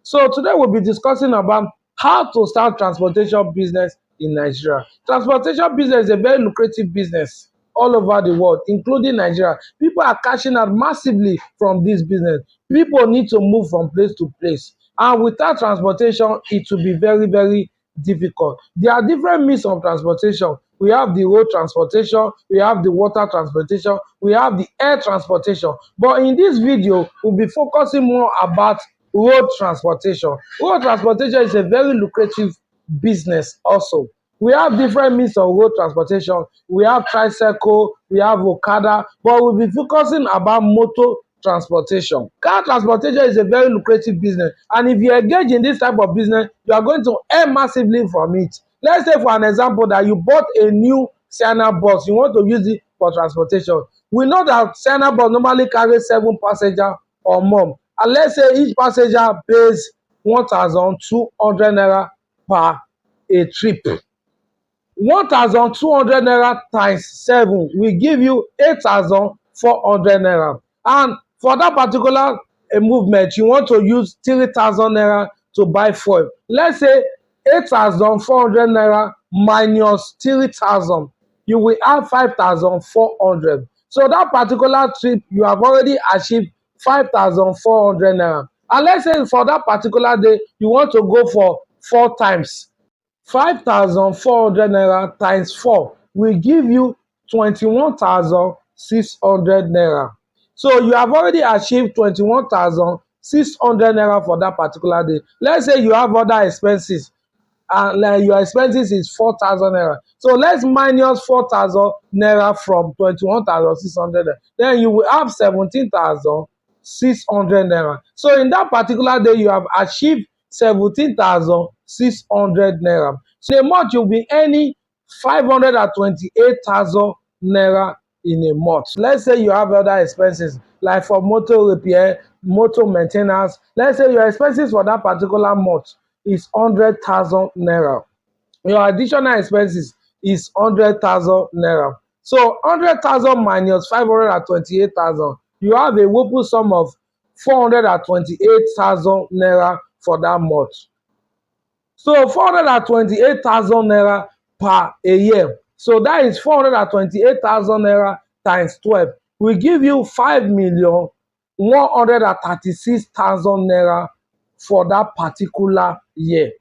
So today we'll be discussing about how to start transportation business in Nigeria. Transportation business is a very lucrative business all over the world, including Nigeria. People are cashing out massively from this business. People need to move from place to place. And without transportation, it will be very, very difficult. There are different means of transportation. We have the road transportation, we have the water transportation, we have the air transportation. But in this video, we'll be focusing more about road transportation. Road transportation is a very lucrative business also. We have different means of road transportation. We have tricycle, we have Okada, but we'll be focusing about motor transportation. Car transportation is a very lucrative business, and if you engage in this type of business, you are going to earn massively from it. Let's say for an example that you bought a new Sienna bus, you want to use it for transportation. We know that Sienna bus normally carries 7 passengers or more, and let's say each passenger pays 1,200 naira per a trip. 1,200 naira times 7 will give you 8,400 naira. And for that particular movement, you want to use 3,000 naira to buy fuel. Let's say 8,400 naira minus 3,000, you will have 5,400. So that particular trip, you have already achieved 5,400 naira. And let's say for that particular day, you want to go for 4 times. 5,400 naira times 4 will give you 21,600 naira. So you have already achieved 21,600 naira for that particular day. Let's say you have other expenses, and your expenses is 4,000 naira. So let's minus 4,000 naira from 21,600 naira. Then you will have 17,600 naira. So in that particular day, you have achieved 17,600 naira. So a month you'll be earning 528,000 naira in a month. Let's say you have other expenses like for motor repair, motor maintenance. Let's say your expenses for that particular month is 100,000 naira. Your additional expenses is 100,000 naira. So 100,000 minus 528,000, you have a whopping sum of 428,000 naira for that month. So 428,000 naira per a year. So that is 428,000 naira times 12 will give you 5,136,000 naira for that particular year.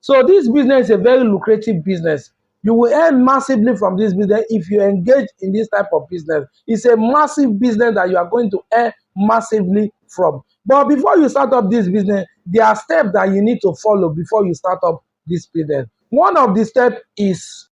So this business is a very lucrative business. You will earn massively from this business if you engage in this type of business. It's a massive business that you are going to earn massively from. But before you start up this business, there are steps that you need to follow before you start up this business. One of the steps is,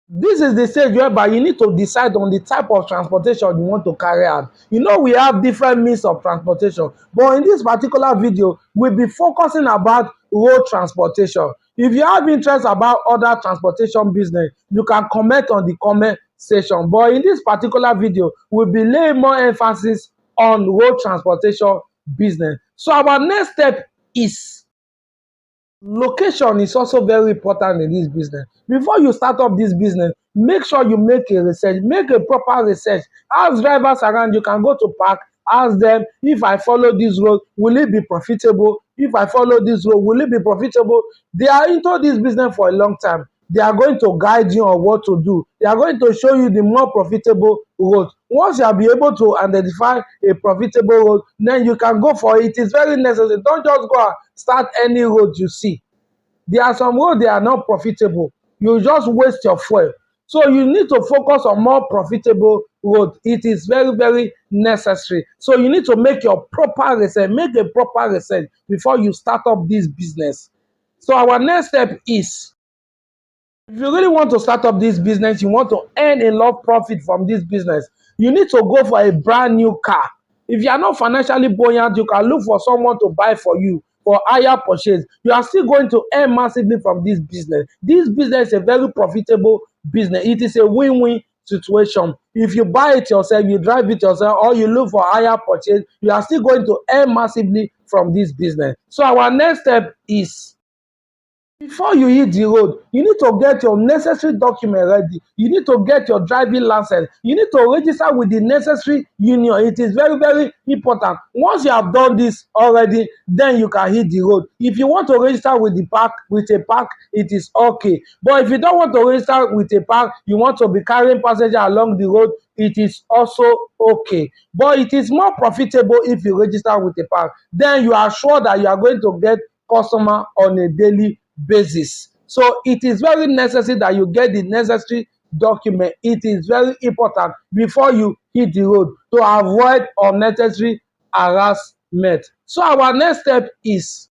this is the stage whereby you need to decide on the type of transportation you want to carry out. You know, we have different means of transportation, but in this particular video, we'll be focusing about road transportation. If you have interest about other transportation business, you can comment on the comment section. But in this particular video, we'll be laying more emphasis on road transportation business. So our next step is, location is also very important in this business. Before you start up this business, make sure you make a research, make a proper research. Ask drivers around, you can go to park, ask them, if I follow this road, will it be profitable? If I follow this road, will it be profitable? They are into this business for a long time. They are going to guide you on what to do. They are going to show you the more profitable road. Once you are be able to identify a profitable road, then you can go for it. It is very necessary. Don't just go and start any road you see. There are some roads that are not profitable. You just waste your fuel. So you need to focus on more profitable road. It is very, very necessary. So you need to make your proper research, make a proper research before you start up this business. So our next step is, if you really want to start up this business, you want to earn a lot of profit from this business, you need to go for a brand new car. If you are not financially buoyant, you can look for someone to buy for you for higher purchase. You are still going to earn massively from this business. This business is a very profitable business. It is a win-win situation. If you buy it yourself, you drive it yourself, or you look for higher purchase, you are still going to earn massively from this business. So our next step is, Before you hit the road, you need to get your necessary document ready. You need to get your driving license. You need to register with the necessary union. It is very, very important. Once you have done this already, then you can hit the road. If you want to register with the park, with a park, it is okay. But if you don't want to register with a park, you want to be carrying passenger along the road, it is also okay. But it is more profitable if you register with a park. Then you are sure that you are going to get customer on a daily basis. So it is very necessary that you get the necessary document. It is very important before you hit the road to avoid unnecessary harassment. So our next step is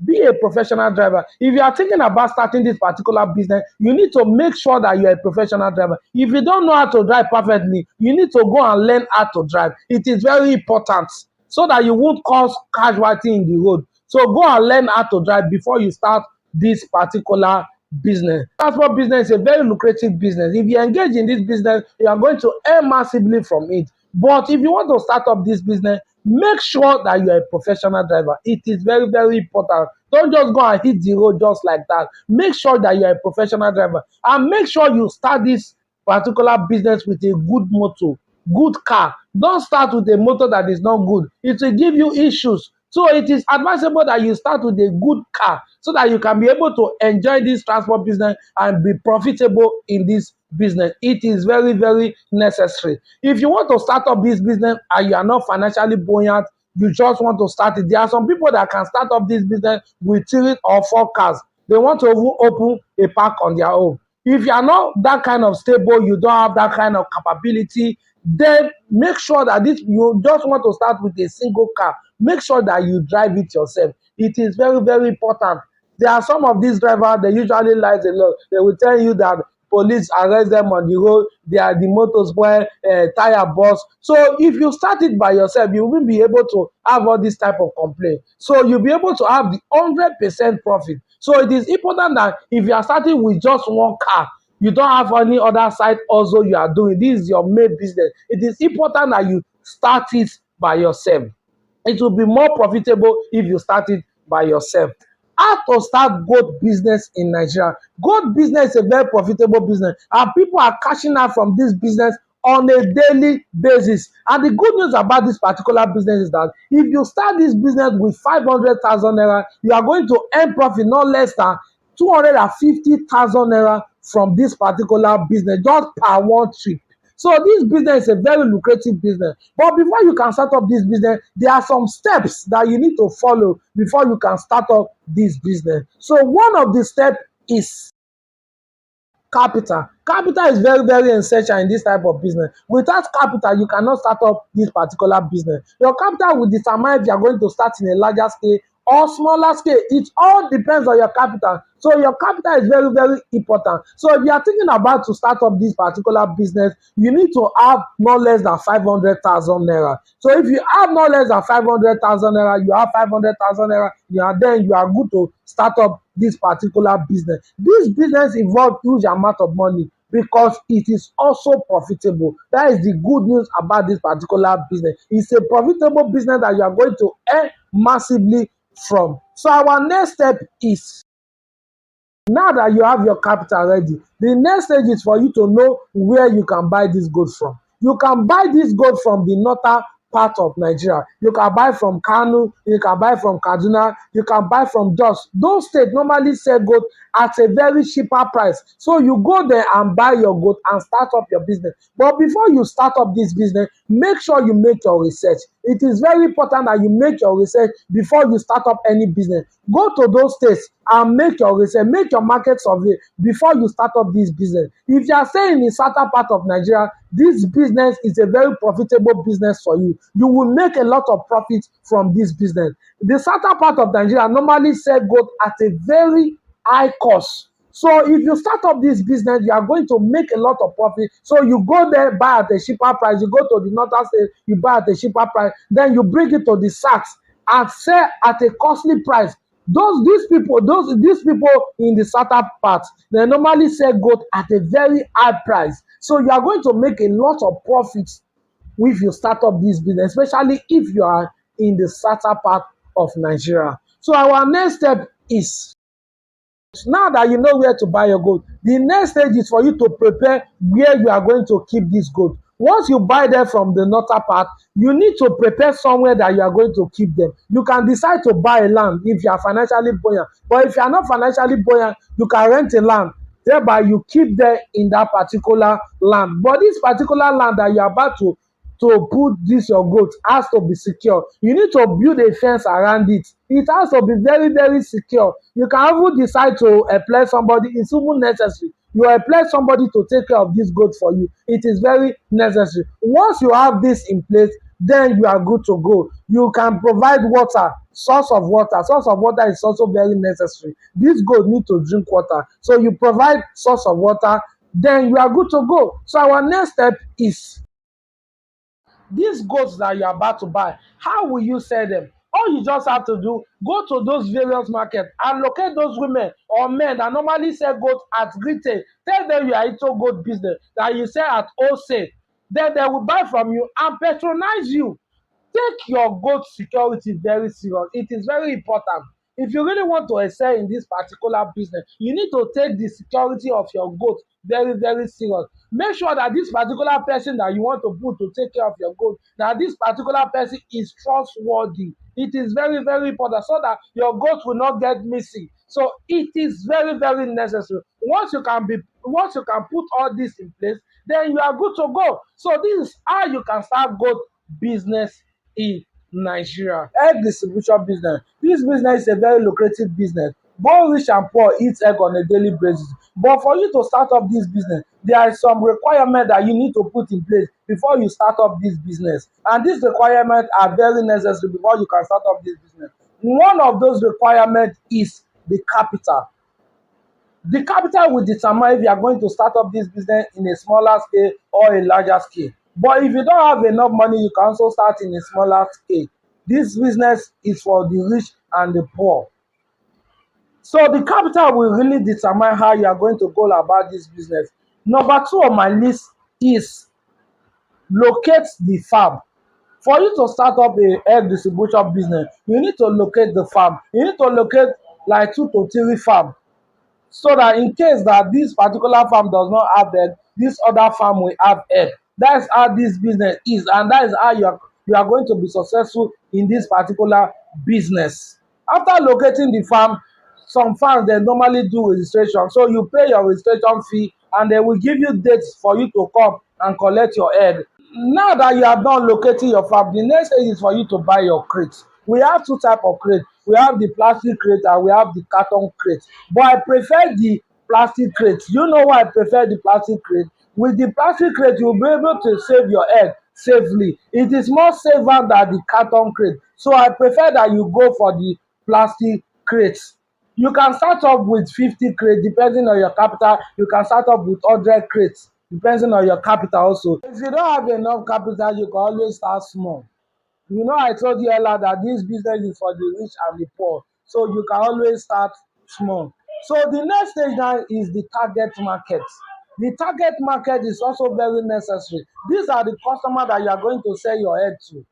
be a professional driver. If you are thinking about starting this particular business, you need to make sure that you are a professional driver. If you don't know how to drive perfectly, you need to go and learn how to drive. It is very important so that you won't cause casualty in the road. So go and learn how to drive before you start this particular business. Transport business is a very lucrative business. If you engage in this business, you are going to earn massively from it. But if you want to start up this business, make sure that you are a professional driver. It is very, very important. Don't just go and hit the road just like that. Make sure that you are a professional driver. And make sure you start this particular business with a good motor, good car. Don't start with a motor that is not good. It will give you issues. So it is advisable that you start with a good car so that you can be able to enjoy this transport business and be profitable in this business. It is very, very necessary. If you want to start up this business and you are not financially buoyant, you just want to start it. There are some people that can start up this business with 3 or 4 cars. They want to open a park on their own. If you are not that kind of stable, you don't have that kind of capability, then make sure that this you just want to start with a single car. Make sure that you drive it yourself. It is very, very important. There are some of these drivers, they usually lie a lot. They will tell you that police arrest them on the road, they are the motor spoil, tire burst. So if you start it by yourself, you will be able to have all this type of complaint. So you'll be able to have the 100% profit. So it is important that if you are starting with just one car, you don't have any other side also you are doing. This is your main business. It is important that you start it by yourself. It will be more profitable if you start it by yourself. How to start goat business in Nigeria? Goat business is a very profitable business, and people are cashing out from this business on a daily basis. And the good news about this particular business is that if you start this business with 500,000 naira, you are going to earn profit not less than 250,000 naira from this particular business just per one trip. So this business is a very lucrative business. But before you can start up this business, there are some steps that you need to follow before you can start up this business. So one of the steps is capital. Capital is very, very essential in this type of business. Without capital, you cannot start up this particular business. Your capital will determine if you are going to start in a larger scale or smaller scale. It all depends on your capital. So your capital is very, very important. So if you are thinking about to start up this particular business, you need to have no less than 500,000 naira. So if you have no less than 500,000 naira, you have 500,000 naira, then you are good to start up this particular business. This business involves huge amount of money because it is also profitable. That is the good news about this particular business. It's a profitable business that you are going to earn massively from. So our next step is, now that you have your capital ready, the next stage is for you to know where you can buy this gold from. You can buy this gold from the northern part of Nigeria. You can buy from Kano, you can buy from Kaduna, you can buy from Jos. Those states normally sell gold at a very cheaper price. So you go there and buy your gold and start up your business. But before you start up this business, make sure you make your research. It is very important that you make your research before you start up any business. Go to those states and make your research, make your market survey before you start up this business. If you are staying in the southern part of Nigeria, this business is a very profitable business for you. You will make a lot of profit from this business. The southern part of Nigeria normally sell gold at a very high cost. So if you start up this business, you are going to make a lot of profit. So you go there, buy at a cheaper price. You go to the northern state, you buy at a cheaper price. Then you bring it to the south and sell at a costly price. These people in the southern part, they normally sell gold at a very high price. So you are going to make a lot of profits if you start up this business, especially if you are in the southern part of Nigeria. So our next step is Now that you know where to buy your goat, the next stage is for you to prepare where you are going to keep this goat. Once you buy them from the northern part, you need to prepare somewhere that you are going to keep them. You can decide to buy a land if you are financially buoyant, but if you are not financially buoyant, you can rent a land. Thereby, you keep them in that particular land. But this particular land that you are about to put this your goat has to be secure. You need to build a fence around it. It has to be very, very secure. You can even decide to employ somebody. It's even necessary. You employ somebody to take care of this goat for you. It is very necessary. Once you have this in place, then you are good to go. You can provide water, source of water. Source of water is also very necessary. This goat need to drink water. So you provide source of water, then you are good to go. So our next step is these goats that you're about to buy, how will you sell them? All you just have to do, go to those various markets and locate those women or men that normally sell goats at retail. Tell them you are into goat business, that you sell at wholesale. Then they will buy from you and patronize you. Take your goat security very serious. It is very important. If you really want to excel in this particular business, you need to take the security of your goat very, very serious. Make sure that this particular person that you want to put to take care of your goat, that this particular person is trustworthy. It is very, very important so that your goat will not get missing. So it is very, very necessary. Once you can put all this in place, then you are good to go. So this is how you can start goat business in Nigeria. Egg distribution business. This business is a very lucrative business. Both rich and poor eat egg on a daily basis. But for you to start up this business, there are some requirements that you need to put in place before you start up this business. And these requirements are very necessary before you can start up this business. One of those requirements is the capital. The capital will determine if you are going to start up this business in a smaller scale or a larger scale. But if you don't have enough money, you can also start in a smaller scale. This business is for the rich and the poor. So the capital will really determine how you are going to go about this business. Number two on my list is locate the farm. For you to start up a egg distribution business, you need to locate the farm. You need to locate like 2 to 3 farms, so that in case that this particular farm does not have egg, this other farm will have egg. That's how this business is, and that is how you are going to be successful in this particular business. After locating the farm, some farms they normally do registration, so you pay your registration fee and they will give you dates for you to come and collect your egg. Now that you have done locating your farm, the next thing is for you to buy your crates. We have two types of crate. We have the plastic crate and we have the carton crate. But I prefer the plastic crate. You know why I prefer the plastic crate? With the plastic crate, you'll be able to save your egg safely. It is more safer than the carton crate. So I prefer that you go for the plastic crate. You can start up with 50 crates depending on your capital. You can start up with 100 crates depending on your capital also. If you don't have enough capital, you can always start small. You know, I told you earlier that this business is for the rich and the poor. So you can always start small. So the next stage now is the target market. The target market is also very necessary. These are the customers that you are going to sell your egg to.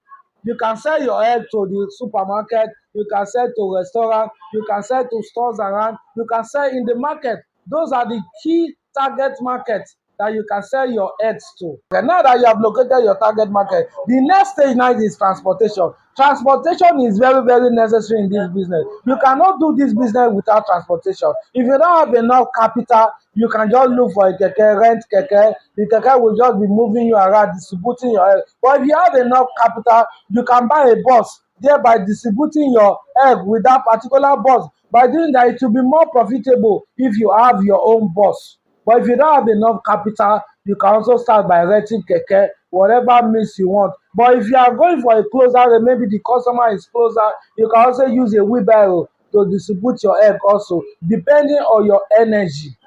You can sell your egg to the supermarket, you can sell to restaurants, you can sell to stores around, you can sell in the market. Those are the key target markets that you can sell your eggs to. And now that you have located your target market, the next stage now is transportation. Transportation is very, very necessary in this business. You cannot do this business without transportation. If you don't have enough capital, you can just look for a keke, rent keke. The keke will just be moving you around, distributing your egg. But if you have enough capital, you can buy a bus, thereby distributing your egg with that particular bus. By doing that, it will be more profitable if you have your own bus. But if you don't have enough capital, you can also start by renting keke, whatever means you want. But if you are going for a closer area, maybe the customer is closer, you can also use a wheelbarrow to distribute your egg also, depending on your energy.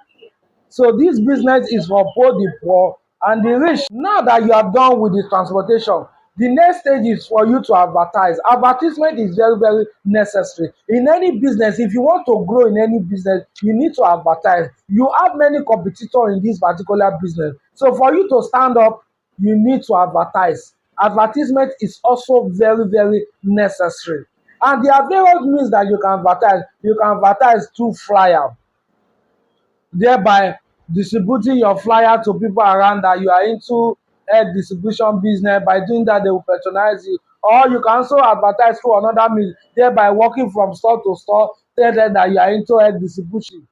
So this business is for both the poor and the rich. Now that you are done with the transportation, the next stage is for you to advertise. Advertisement is very, very necessary. In any business, if you want to grow in any business, you need to advertise. You have many competitors in this particular business. So for you to stand up, you need to advertise. Advertisement is also very, very necessary. And there are various means that you can advertise. You can advertise through flyer. thereby distributing your flyer to people around that you are into egg distribution business. By doing that, they will patronize you. Or you can also advertise through another means, thereby walking from store to store, tell them that you are into egg distribution.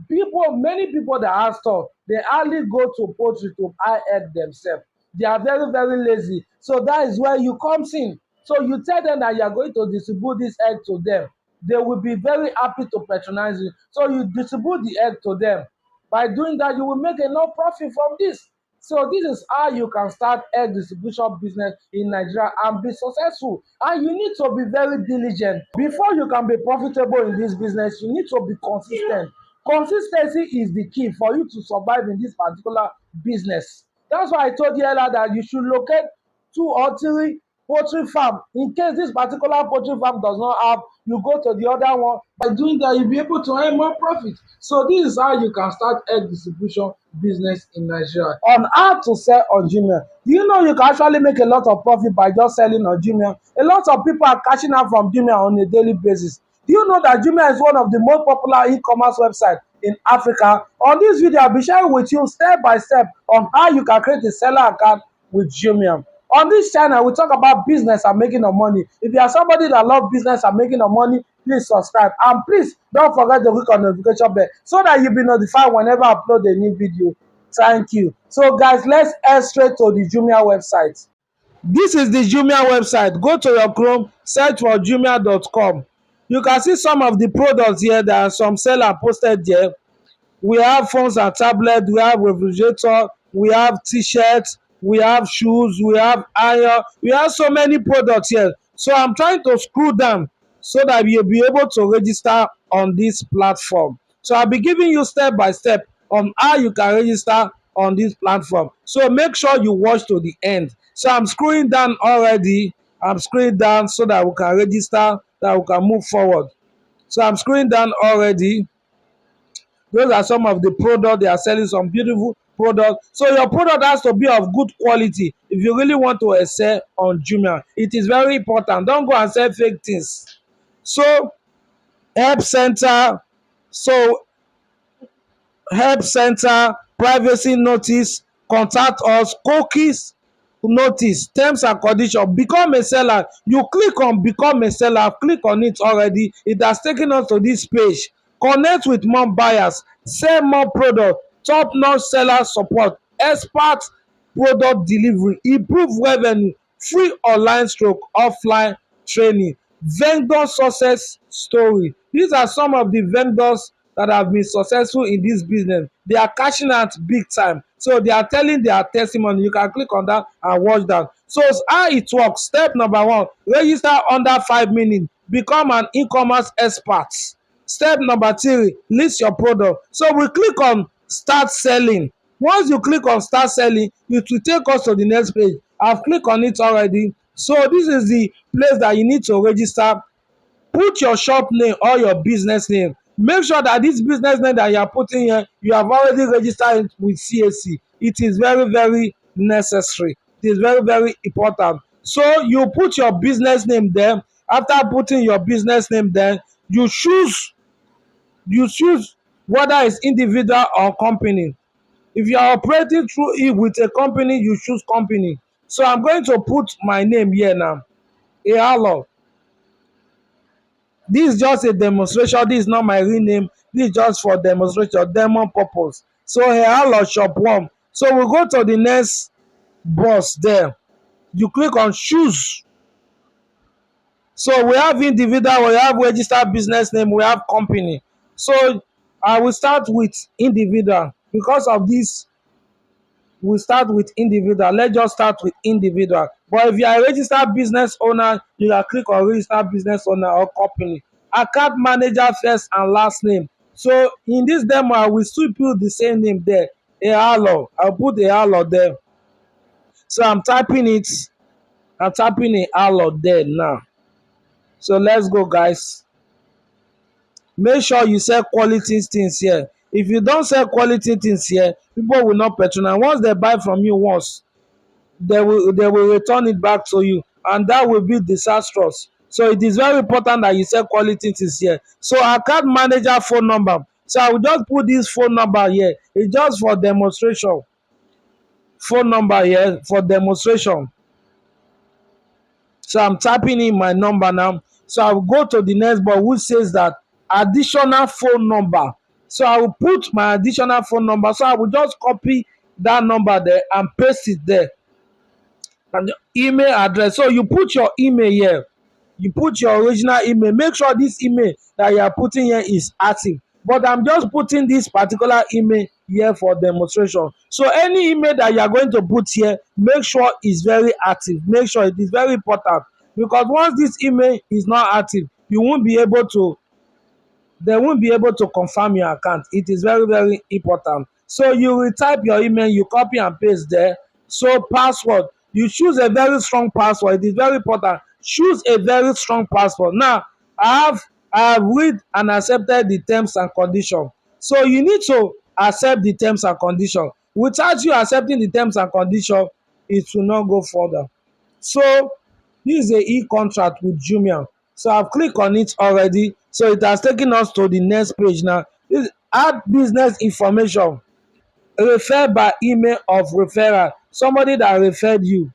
Many people that have store, they hardly go to poultry to buy egg themselves. They are very, very lazy. So that is where you comes in. So you tell them that you are going to distribute this egg to them. They will be very happy to patronize you. So you distribute the egg to them. By doing that, you will make enough profit from this. So this is how you can start egg distribution business in Nigeria and be successful. And you need to be very diligent. Before you can be profitable in this business, you need to be consistent. Consistency is the key for you to survive in this particular business. That's why I told you earlier that you should locate 2 or 3 poultry farm. In case this particular poultry farm does not have, you go to the other one. By doing that, you'll be able to earn more profit. So this is how you can start egg distribution business in Nigeria. On how to sell on Gmail. Do you know you can actually make a lot of profit by just selling on Gmail? A lot of people are cashing out from Gmail on a daily basis. Do you know that Jumia is one of the most popular e-commerce websites in Africa? On this video, I'll be sharing with you step by step on how you can create a seller account with Jumia. On this channel, we talk about business and making of money. If you are somebody that loves business and making of money, please subscribe. And please don't forget to click on the notification bell so that you'll be notified whenever I upload a new video. Thank you. So guys, let's head straight to the Jumia website. This is the Jumia website. Go to your Chrome, search for jumia.com. You can see some of the products here. There are some seller posted here. We have phones and tablets, we have refrigerator, we have t-shirts, we have shoes, we have iron, we have so many products here. So I'm trying to scroll down so that you'll be able to register on this platform. So I'll be giving you step by step on how you can register on this platform. So make sure you watch to the end. So I'm scrolling down already. I'm scrolling down so that we can register, that we can move forward. So I'm scrolling down already. Those are some of the products. They are selling some beautiful products. So your product has to be of good quality if you really want to excel on Jumia. It is very important. Don't go and sell fake things. So help center. So help center, privacy notice, contact us, cookies notice, terms and conditions, become a seller. You click on become a seller, click on it already. It has taken us to this page. Connect with more buyers, sell more product, top notch seller support, expert product delivery, improve revenue, free online stroke offline training, vendor success story. These are some of the vendors that have been successful in this business. They are cashing out big time. So they are telling their testimony. You can click on that and watch that. So how it works. Step number 1, register under 5 minutes. Become an e-commerce expert. Step number 3, list your product. So we click on start selling. Once you click on start selling, it will take us to the next page. I've clicked on it already. So this is the place that you need to register. Put your shop name or your business name. Make sure that this business name that you are putting here, you have already registered it with CAC. It is very, very necessary. It is very, very important. So you put your business name there. After putting your business name there, you choose whether it's individual or company. If you are operating through it with a company, you choose company. So I'm going to put my name here now. Ehalo. This is just a demonstration. This is not my real name. This is just for demonstration, demo purpose. So Ehalo shop 1. So we go to the next box there. You click on choose. So we have individual, we have registered business name, we have company. So I will start with individual. Because of this, we start with individual. Let's just start with individual. But if you are a registered business owner, you can click on registered business owner or company. Account manager first and last name. So in this demo, I will still put the same name there. Ehalo. I'll put Ehalo there. So I'm typing it. I'm typing Ehalo there now. So let's go, guys. Make sure you sell quality things here. If you don't sell quality things here, people will not patronize. Once they buy from you once, they will return it back to you, and that will be disastrous. So it is very important that you sell quality things here. So account manager phone number. So I will just put this phone number here. It's just for demonstration. Phone number here for demonstration. So I'm typing in my number now. So I will go to the next bar which says that additional phone number. So I will put my additional phone number. So I will just copy that number there and paste it there. And the email address. So you put your email here. You put your original email. Make sure this email that you are putting here is active. But I'm just putting this particular email here for demonstration. So any email that you are going to put here, make sure it's very active. Make sure it is very important. Because once this email is not active, you won't be able to they won't be able to confirm your account. It is very, very important. So you will type your email, you copy and paste there. So password, you choose a very strong password. It is very important. Choose a very strong password. Now, I have read and accepted the terms and conditions. So you need to accept the terms and conditions. Without you accepting the terms and conditions, it will not go further. So this is a e-contract with Jumia. So I've clicked on it already. So it has taken us to the next page now. This add business information. Refer by email of referral. Somebody that referred you.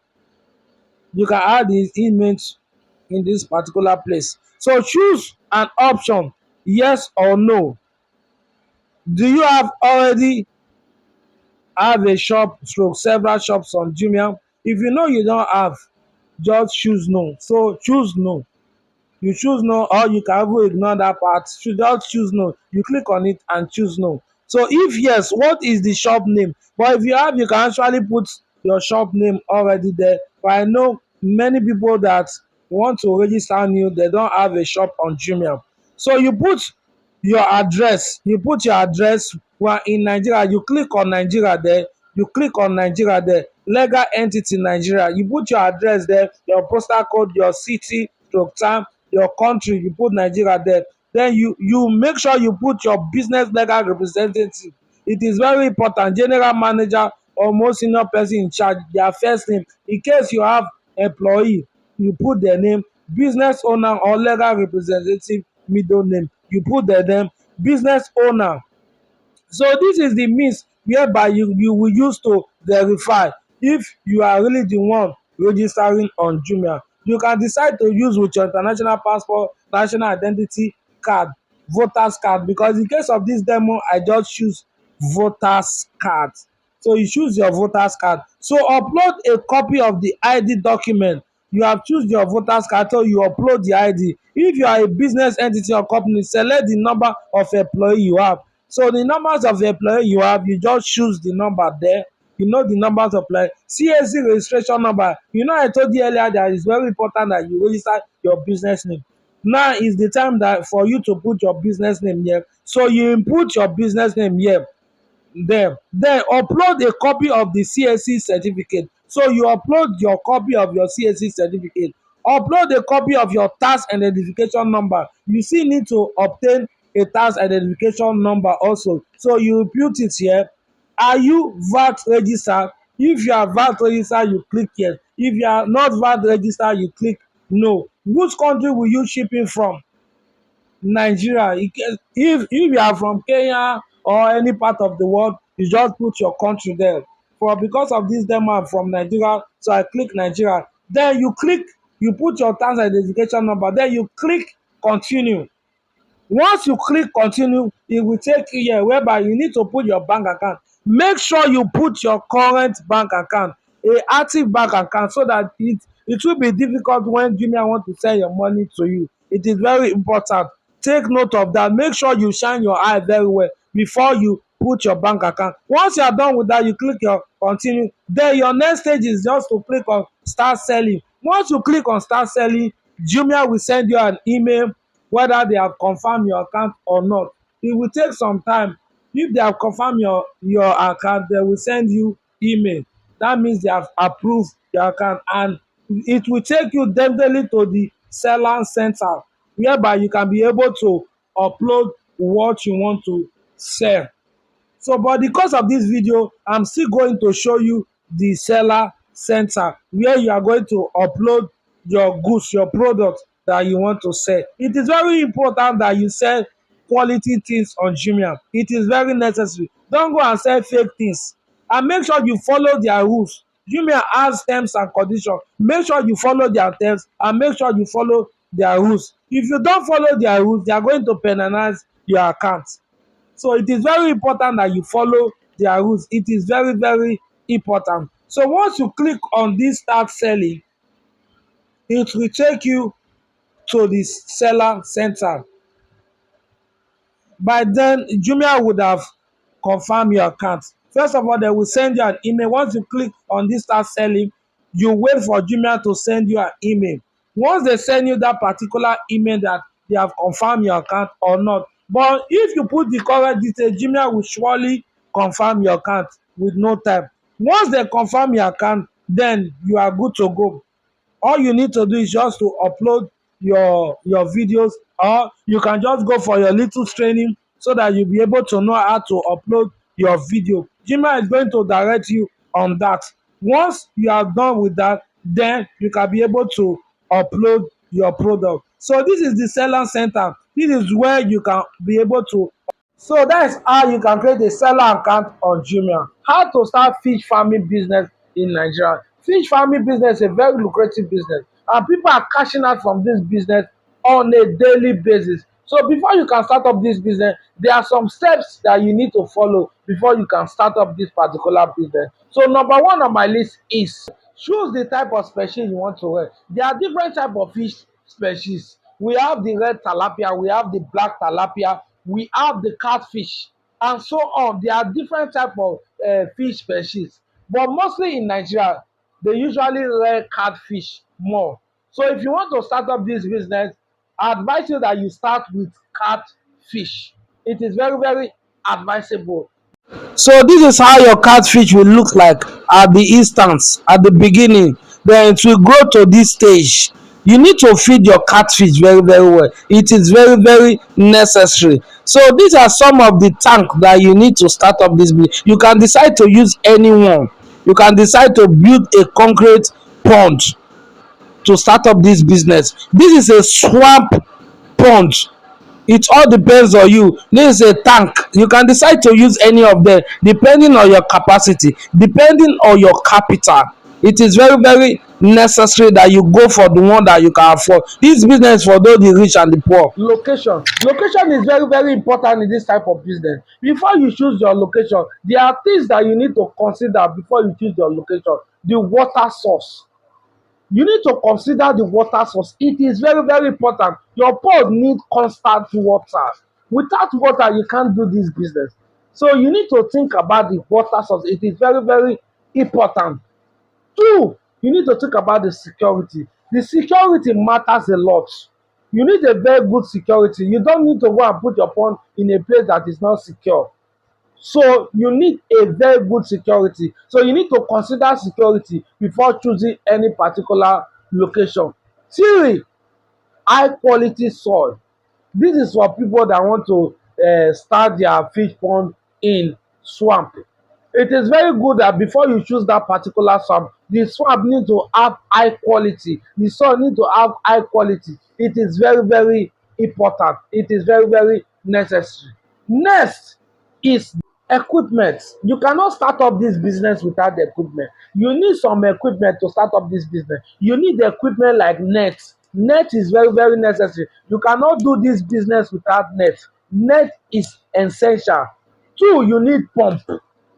You can add his email in this particular place. So choose an option, yes or no. Do you have already have a shop stroke several shops on Jumia? If you know you don't have, just choose no. So choose no. You choose no, or you can even ignore that part. You just choose no. You click on it and choose no. So if yes, what is the shop name? But if you have, you can actually put your shop name already there. But I know many people that want to register new, they don't have a shop on Jumia. So you put your address. You put your address. Well, in Nigeria, you click on Nigeria there. You click on Nigeria there. Legal entity Nigeria. You put your address there, your postal code, your city, stroke time, your country. You put Nigeria there. Then you make sure you put your business legal representative. It is very important. General manager or most senior person in charge, their first name. In case you have employee, you put their name. Business owner or legal representative, middle name. You put their name. Business owner. So this is the means whereby you will use to verify if you are really the one registering on Jumia. You can decide to use with your international passport, national identity card, voters card, because in case of this demo I just choose voters card. So you choose your voters card. So upload a copy of the ID document. You have choose your voters card, so you upload the ID. If you are a business entity or company, select the number of employee you have. So the numbers of employee you have, you just choose the number there. You know the numbers of employee. CAC registration number. You know I told you earlier that it's very important that you register your business name. Now is the time that for you to put your business name here. So you input your business name here. Then upload a copy of the CSC certificate. So you upload your copy of your CSC certificate. Upload a copy of your tax identification number. You still need to obtain a tax identification number also. So you put it here. Are you VAT registered? If you are VAT registered, you click yes. If you are not VAT registered, you click no. Which country will you shipping from? Nigeria. If you are from Kenya or any part of the world, you just put your country there. For because of this demo I'm from Nigeria, so I click Nigeria. Then you put your tax identification number, then you click continue. Once you click continue, it will take you here whereby you need to put your bank account. Make sure you put your current bank account, a active bank account, so that it will be difficult when Jumia want to send your money to you. It is very important. Take note of that. Make sure you shine your eye very well before you put your bank account. Once you are done with that, you click your continue. Then your next stage is just to click on start selling. Once you click on start selling, Jumia will send you an email whether they have confirmed your account or not. It will take some time. If they have confirmed your account, they will send you email. That means they have approved your account, and it will take you definitely to the seller center whereby you can be able to upload what you want to sell. So but because of this video, I'm still going to show you the seller center where you are going to upload your goods, your product that you want to sell. It is very important that you sell quality things on Jumia. It is very necessary. Don't go and sell fake things. And make sure you follow their rules. Jumia has terms and conditions. Make sure you follow their terms and make sure you follow their rules. If you don't follow their rules, they are going to penalize your account. So it is very important that you follow their rules. It is very, very important. So once you click on this start selling, it will take you to the seller center. By then, Jumia would have confirmed your account. First of all, they will send you an email. Once you click on this start selling, you wait for Jumia to send you an email. Once they send you that particular email that they have confirmed your account or not, but if you put the correct details, Jumia will surely confirm your account with no time. Once they confirm your account, then you are good to go. All you need to do is just to upload your videos, or you can just go for your little training so that you'll be able to know how to upload your video. Jima is going to direct you on that. Once you are done with that, then you can be able to upload your product. So this is the seller center. This is where you can be able to. So that is how you can create a seller account on Jumia. How to start fish farming business in Nigeria. Fish farming business is a very lucrative business, and people are cashing out from this business on a daily basis. So before you can start up this business, there are some steps that you need to follow before you can start up this particular business. So number one on my list is choose the type of species you want to raise. There are different type of fish species. We have the red tilapia, we have the black tilapia, we have the catfish, and so on. There are different type of fish species, but mostly in Nigeria, they usually rear catfish more. So if you want to start up this business, I advise you that you start with catfish. It is very, very advisable. So this is how your catfish will look like at the instance, at the beginning. Then it will grow to this stage. You need to feed your catfish very, very well. It is very, very necessary. So these are some of the tank that you need to start up this business. You can decide to use any one. You can decide to build a concrete pond to start up this business. This is a swamp pond. It all depends on you. This is a tank. You can decide to use any of them depending on your capacity, depending on your capital. It is very, very necessary that you go for the one that you can afford. This business for those the rich and the poor. Location is very, very important in this type of business. Before you choose your location, there are things that you need to consider before you choose your location. The water source. You need to consider the water source. It is very, very important. Your pond need constant water. Without water, you can't do this business. So you need to think about the water source. It is very, very important. Two, you need to think about the security. The security matters a lot. You need a very good security. You don't need to go and put your pond in a place that is not secure. So you need a very good security. So you need to consider security before choosing any particular location. Three, high quality soil. This is for people that want to start their fish pond in swamp. It is very good that before you choose that particular swamp, the swamp need to have high quality. The soil need to have high quality. It is very, very important. It is very, very necessary. Next is equipment. You cannot start up this business without the equipment. You need some equipment to start up this business. You need the equipment like net. Net is very, very necessary. You cannot do this business without net. Net is essential. Two, you need pump.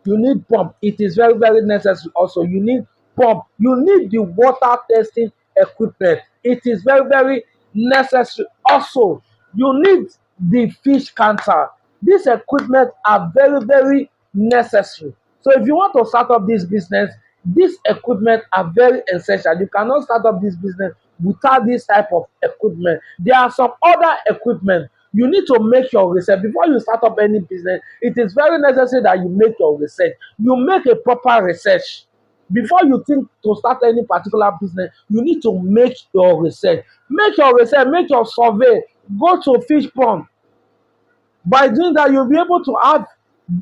You need pump. It is very, very necessary also. You need pump. You need the water testing equipment. It is very, very necessary also. You need the fish counter. These equipment are very, very necessary. So if you want to start up this business, these equipment are very essential. You cannot start up this business without this type of equipment. There are some other equipment. You need to make your research before you start up any business. It is very necessary that you make your research. You make a proper research. Before you think to start any particular business, you need to make your research. Make your research, make your survey, go to fish pond. By doing that, you'll be able to have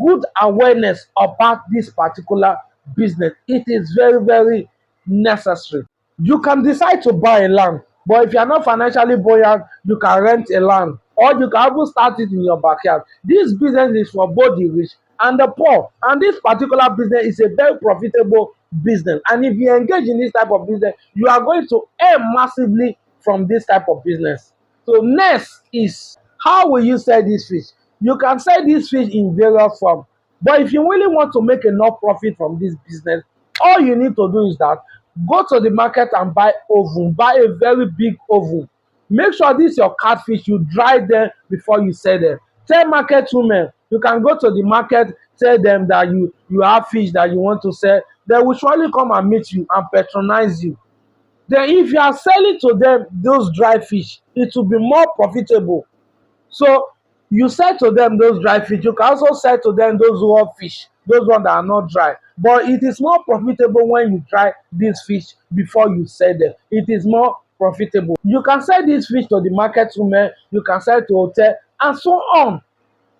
good awareness about this particular business. It is very, very necessary. You can decide to buy a land, but if you are not financially buoyant, you can rent a land. or you can even start it in your backyard. This business is for both the rich and the poor, and this particular business is a very profitable business. And if you engage in this type of business, you are going to earn massively from this type of business. So next is, how will you sell this fish? You can sell this fish in various forms, but if you really want to make enough profit from this business, all you need to do is that go to the market and buy oven, buy a very big oven. Make sure this your catfish, you dry them before you sell them. Tell market women, you can go to the market, tell them that you have fish that you want to sell. They will surely come and meet you and patronize you. Then if you are selling to them those dry fish, it will be more profitable. So you sell to them those dry fish. You can also sell to them those raw fish, those ones that are not dry. But it is more profitable when you dry these fish before you sell them. It is more profitable. You can sell these fish to the market women, you can sell to hotel, and so on.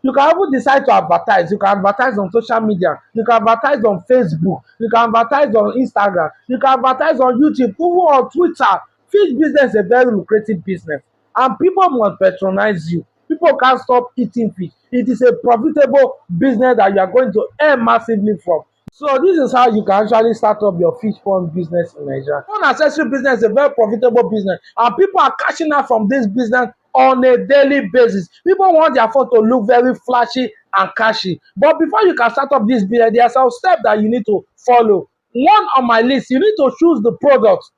You can even decide to advertise. You can advertise on social media. You can advertise on Facebook. You can advertise on Instagram. You can advertise on YouTube, even on Twitter. Fish business is a very lucrative business, and people must patronize you. People can't stop eating fish. It is a profitable business that you are going to earn massively from. So this is how you can actually start up your fish pond business in Nigeria. Phone accessory business is a very profitable business, and people are cashing out from this business on a daily basis. People want their phone to look very flashy and cashy. But before you can start up this business, there are some steps that you need to follow. One on my list, you need to choose the product,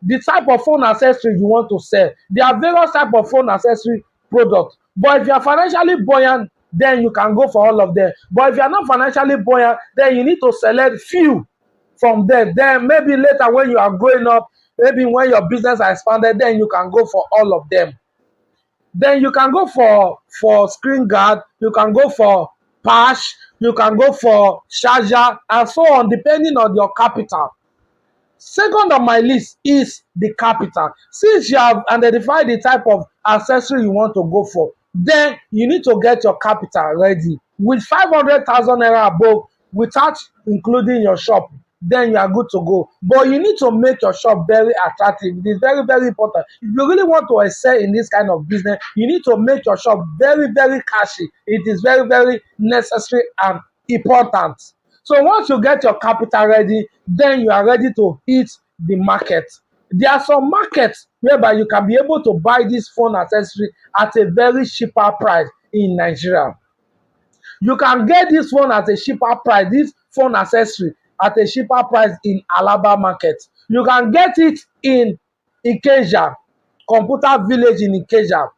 the type of phone accessory you want to sell. There are various types of phone accessory products. But if you are financially buoyant, then you can go for all of them. But if you are not financially buoyant, then you need to select few from them. Then maybe later when you are growing up, maybe when your business has expanded, then you can go for all of them. Then you can go for screen guard, you can go for patch, you can go for charger, and so on, depending on your capital. Second on my list is the capital. Since you have identified the type of accessory you want to go for, then you need to get your capital ready. With 500,000 naira above, without including your shop, then you are good to go. But you need to make your shop very attractive. It is very, very important. If you really want to excel in this kind of business, you need to make your shop very, very cashy. It is very, very necessary and important. So once you get your capital ready, then you are ready to hit the market. There are some markets whereby you can be able to buy this phone accessory at a very cheaper price in Nigeria. You can get this phone at a cheaper price, this phone accessory at a cheaper price in Alaba market. You can get it in Ikeja, Computer Village in Ikeja.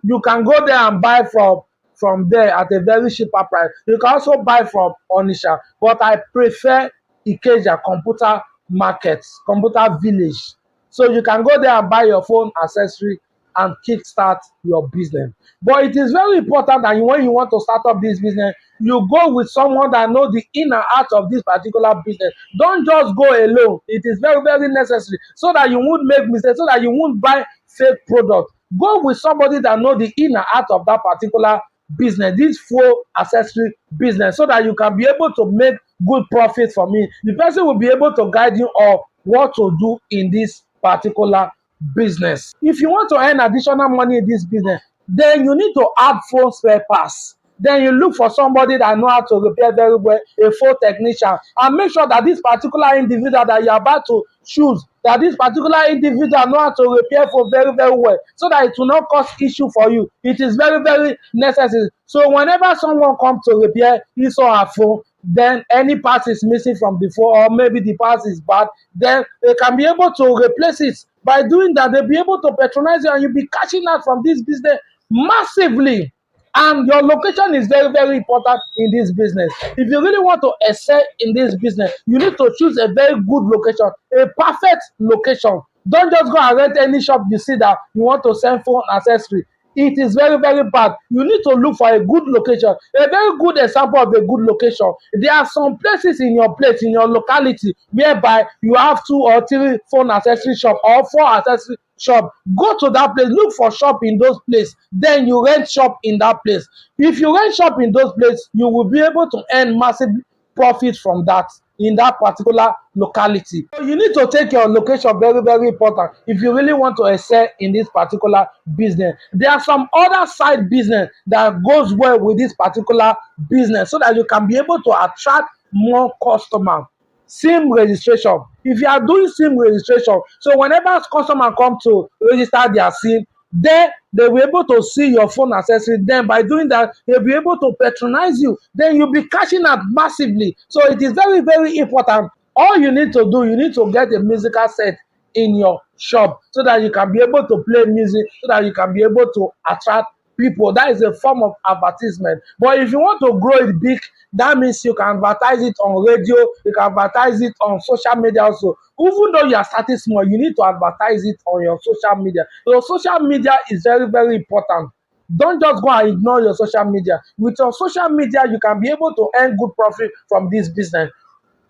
You can go there and buy from there at a very cheaper price. You can also buy from Onisha, but I prefer Ikeja Computer Market, Computer Village. So you can go there and buy your phone accessory and kickstart your business. But it is very important that when you want to start up this business, you go with someone that knows the inner art of this particular business. Don't just go alone. It is very, very necessary so that you won't make mistakes, so that you won't buy fake product. Go with somebody that knows the inner art of that particular business, this phone accessory business, so that you can be able to make good profit from it. The person will be able to guide you on what to do in this particular business. If you want to earn additional money in this business, then you need to add phone spare parts. Then you look for somebody that know how to repair very well, a phone technician, and make sure that this particular individual that you're about to choose, that this particular individual know how to repair phone very, very well, so that it will not cause issue for you. It is very, very necessary. So whenever someone comes to repair his or her phone, then any part is missing from the phone, or maybe the part is bad, then they can be able to replace it. By doing that, they'll be able to patronize you, and you'll be cashing out from this business massively. And your location is very, very important in this business. If you really want to excel in this business, you need to choose a very good location, a perfect location. Don't just go and rent any shop you see that you want to sell phone accessory. It is very, very bad. You need to look for a good location. A very good example of a good location. There are some places in your place, in your locality, whereby you have 2 or 3 phone accessory shop or 4 accessory shop. Go to that place, look for shop in those places, then you rent shop in that place. If you rent shop in those places, you will be able to earn massive profit from that. in that particular locality. So you need to take your location very, very important if you really want to excel in this particular business. There are some other side business that goes well with this particular business so that you can be able to attract more customers. SIM registration. If you are doing SIM registration, so whenever customer come to register their SIM, then they will be able to see your phone accessory. Then by doing that, they'll be able to patronize you. Then you'll be cashing out massively. So it is very, very important. All you need to do, you need to get a musical set in your shop so that you can be able to play music, so that you can be able to attract people. That is a form of advertisement. But if you want to grow it big, that means you can advertise it on radio, you can advertise it on social media also. Even though you are starting small, you need to advertise it on your social media. So social media is very, very important. Don't just go and ignore your social media. With your social media, you can be able to earn good profit from this business.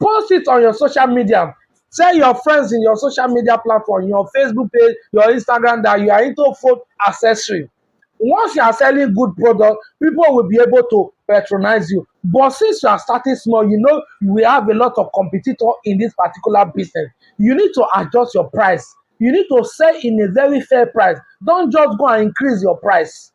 Post it on your social media. Tell your friends in your social media platform, your Facebook page, your Instagram, that you are into phone accessory. Once you are selling good product, people will be able to patronize you. But since you are starting small, you know we have a lot of competitors in this particular business. You need to adjust your price. You need to sell in a very fair price. Don't just go and increase your price.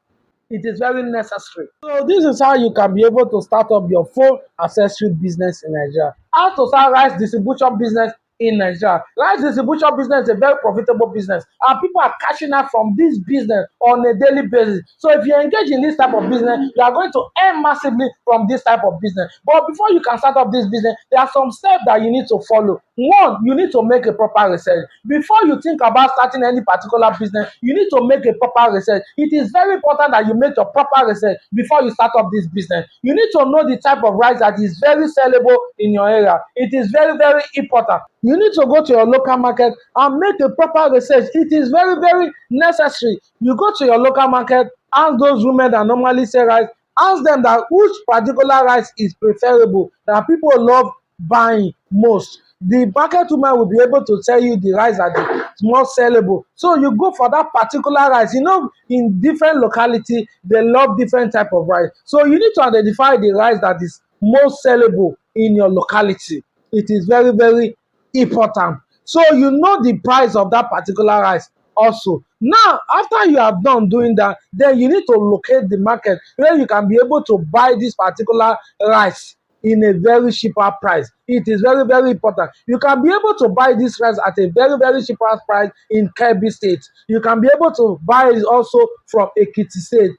It is very necessary. So this is how you can be able to start up your phone accessory business in Nigeria. How to start rice distribution business in Nigeria. Rice distribution business is a very profitable business, and people are cashing out from this business on a daily basis. So if you engage in this type of business, you are going to earn massively from this type of business. But before you can start up this business, there are some steps that you need to follow. One, you need to make a proper research. Before you think about starting any particular business, you need to make a proper research. It is very important that you make your proper research before you start up this business. You need to know the type of rice that is very sellable in your area. It is very, very important. You need to go to your local market and make a proper research. It is very, very necessary. You go to your local market, ask those women that normally sell rice, ask them that which particular rice is preferable, that people love buying most. The market woman will be able to tell you the rice that is more sellable. So you go for that particular rice. You know, in different locality, they love different type of rice. So you need to identify the rice that is most sellable in your locality. It is very, very important. So you know the price of that particular rice also. Now, after you have done doing that, then you need to locate the market where you can be able to buy this particular rice in a very cheaper price. It is very, very important. You can be able to buy this rice at a very, very cheaper price in Kebbi State. You can be able to buy it also from Ekiti State,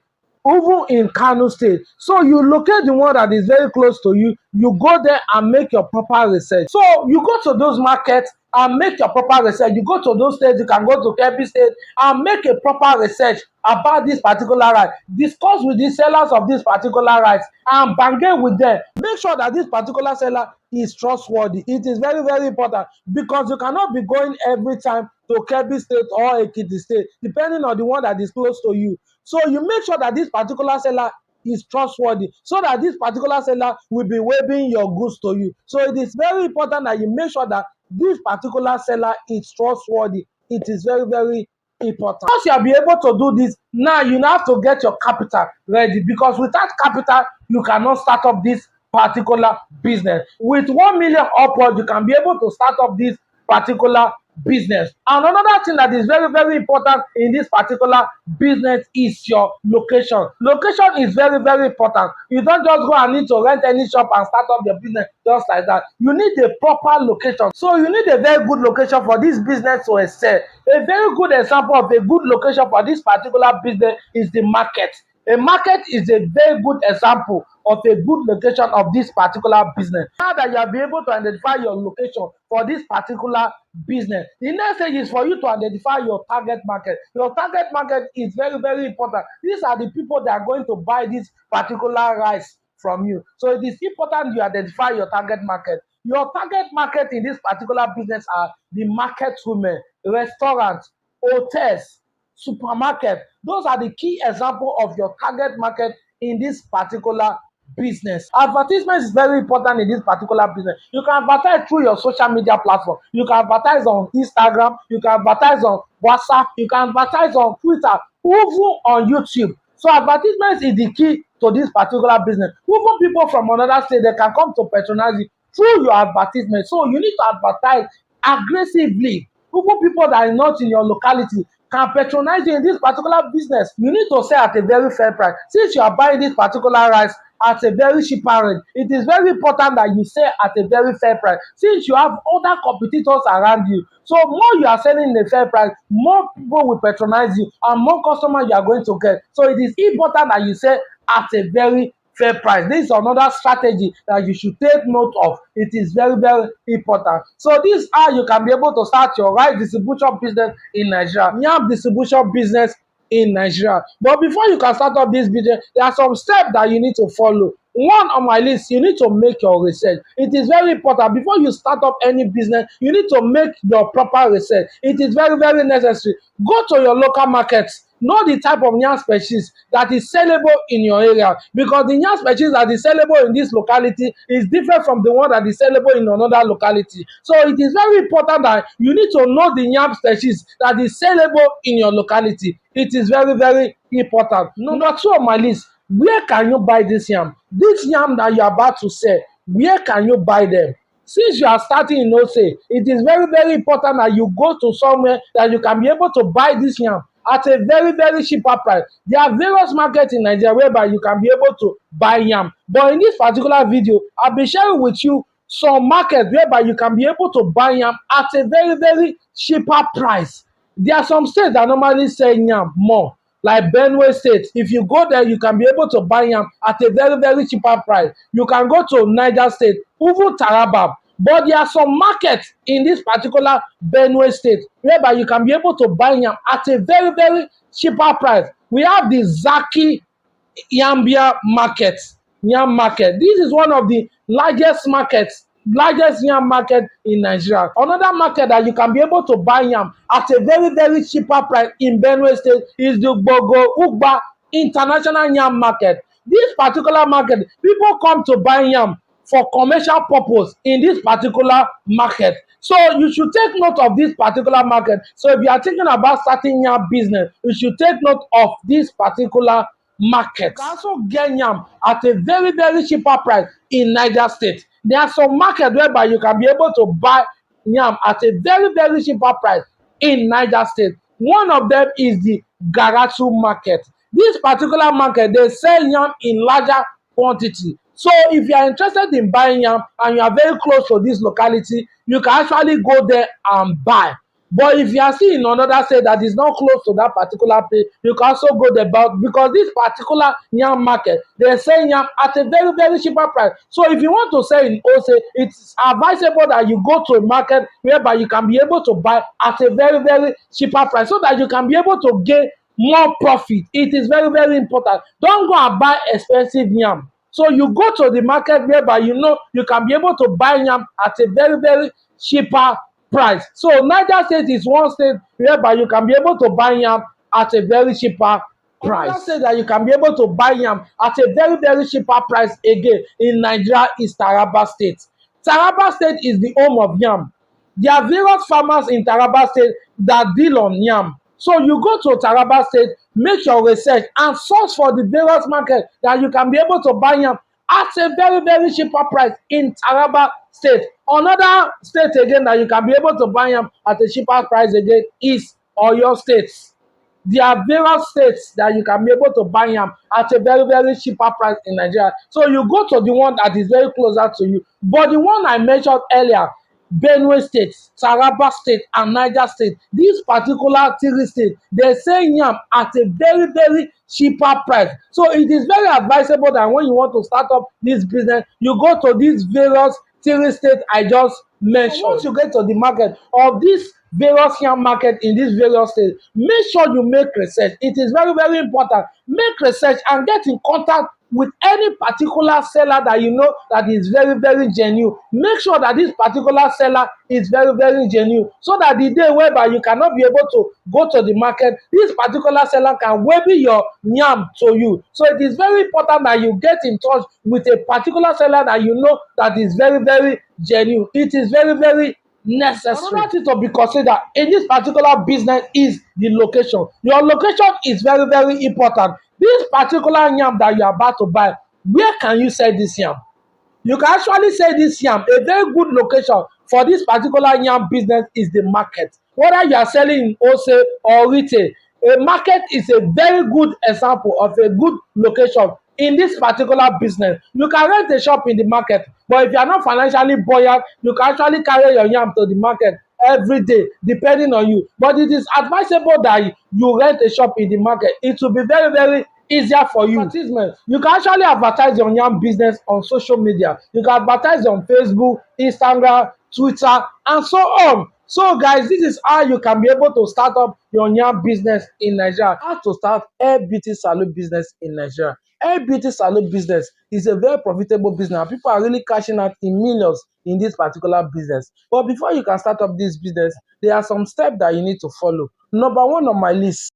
even in Kano State. So you locate the one that is very close to you, you go there and make your proper research. So you go to those markets and make your proper research. You go to those states, you can go to Kebbi State and make a proper research about this particular rice. Discuss with the sellers of this particular rice and bargain with them. Make sure that this particular seller is trustworthy. It is very, very important, because you cannot be going every time to Kebbi State or Ekiti State, depending on the one that is close to you. So you make sure that this particular seller is trustworthy, so that this particular seller will be waving your goods to you. So it is very important that you make sure that this particular seller is trustworthy. It is very, very important. Once you will be able to do this, now you have to get your capital ready, because without capital, you cannot start up this particular business. With 1 million upward, you can be able to start up this particular business. And another thing that is very, very important in this particular business is your location. Location is very, very important. You don't just go and need to rent any shop and start up your business just like that. You need a proper location. So you need a very good location for this business to excel. A very good example of a good location for this particular business is the market. A market is a very good example of a good location of this particular business. Now that you have been able to identify your location for this particular business, the next stage is for you to identify your target market. Your target market is very, very important. These are the people that are going to buy this particular rice from you. So it is important you identify your target market. Your target market in this particular business are the market women, restaurants, hotels, supermarket. Those are the key example of your target market in this particular business. Advertisement is very important in this particular business. You can advertise through your social media platform. You can advertise on Instagram, you can advertise on WhatsApp, you can advertise on Twitter, even on YouTube. So advertisement is the key to this particular business. Even people from another state, they can come to patronize you through your advertisement. So you need to advertise aggressively. Even people that are not in your locality can patronize you in this particular business. You need to sell at a very fair price. Since you are buying this particular rice at a very cheaper rate, it is very important that you sell at a very fair price. Since you have other competitors around you, so more you are selling in a fair price, more people will patronize you and more customers you are going to get. So it is important that you sell at a very fair price. This is another strategy that you should take note of. It is very, very important. So this is how you can be able to start your rice distribution business in Nigeria. Yam distribution business in Nigeria. But before you can start up this business, there are some steps that you need to follow. One on my list, you need to make your research. It is very important. Before you start up any business, you need to make your proper research. It is very, very necessary. Go to your local markets. Know the type of yam species that is sellable in your area, because the yam species that is sellable in this locality is different from the one that is sellable in another locality. So it is very important that you need to know the yam species that is sellable in your locality. It is very, very important. Number two on my list, where can you buy this yam? This yam that you are about to sell, where can you buy them? Since you are starting in Ose, it is very, very important that you go to somewhere that you can be able to buy this yam at a very, very cheaper price. There are various markets in Nigeria whereby you can be able to buy yam. But in this particular video, I'll be sharing with you some markets whereby you can be able to buy yam at a very, very cheaper price. There are some states that normally sell yam more, like Benue State. If you go there, you can be able to buy yam at a very, very cheaper price. You can go to Niger State, even Taraba. But there are some markets in this particular Benue State whereby you can be able to buy yam at a very, very cheaper price. We have the Zaki Yambia market, yam market. This is one of the largest yam market in Nigeria. Another market that you can be able to buy yam at a very, very cheaper price in Benue State is the Bogo Ugba International Yam Market. This particular market, people come to buy yam for commercial purpose in this particular market. So you should take note of this particular market. So if you are thinking about starting yam business, you should take note of this particular market. You can also get yam at a very, very cheaper price in Niger State. There are some markets whereby you can be able to buy yam at a very, very cheaper price in Niger State. One of them is the Garatu market. This particular market, they sell yam in larger quantity. So if you are interested in buying yam and you are very close to this locality, you can actually go there and buy. But if you are still in another state that is not close to that particular place, you can also go there. But because this particular yam market, they sell yam at a very, very cheaper price. So if you want to sell in Ose, it's advisable that you go to a market whereby you can be able to buy at a very, very cheaper price, so that you can be able to gain more profit. It is very, very important. Don't go and buy expensive yam. So you go to the market whereby you know you can be able to buy yam at a very, very cheaper price. So Niger State is one state whereby you can be able to buy yam at a very cheaper price. Another state that you can be able to buy yam at a very, very cheaper price again in Nigeria is Taraba State. Taraba State is the home of yam. There are various farmers in Taraba State that deal on yam. So you go to Taraba State, make your research and search for the various markets that you can be able to buy yam at a very, very cheaper price in Taraba State. Another state again that you can be able to buy yam at a cheaper price again is Oyo State. There are various states that you can be able to buy yam at a very, very cheaper price in Nigeria. So you go to the one that is very closer to you. But the one I mentioned earlier, Benue State, Taraba State, and Niger State, these particular three states, they sell yam at a very, very cheaper price. So it is very advisable that when you want to start up this business, you go to these various three states I just mentioned. So once you get to the market of this various yam market in these various states, make sure you make research. It is very, very important. Make research and get in contact with any particular seller that you know that is very, very genuine. Make sure that this particular seller is very, very genuine, so that the day whereby you cannot be able to go to the market, this particular seller can wave your yam to you. So it is very important that you get in touch with a particular seller that you know that is very, very genuine. It is very, very necessary. Another thing to be considered in this particular business is the location. Your location is very, very important. This particular yam that you are about to buy, where can you sell this yam? You can actually say this yam, a very good location for this particular yam business is the market. Whether you are selling in wholesale or retail, a market is a very good example of a good location in this particular business. You can rent a shop in the market, but if you are not financially buoyant, you can actually carry your yam to the market every day depending on you. But it is advisable that you rent a shop in the market. It will be very, very easier for you. Advertisement. You can actually advertise your yam business on social media. You can advertise on Facebook, Instagram, Twitter, and so on. So guys, this is how you can be able to start up your yam business in Nigeria. How to start a beauty salon business in Nigeria. A beauty salon business is a very profitable business. People are really cashing out in millions in this particular business. But before you can start up this business, there are some steps that you need to follow. Number one on my list,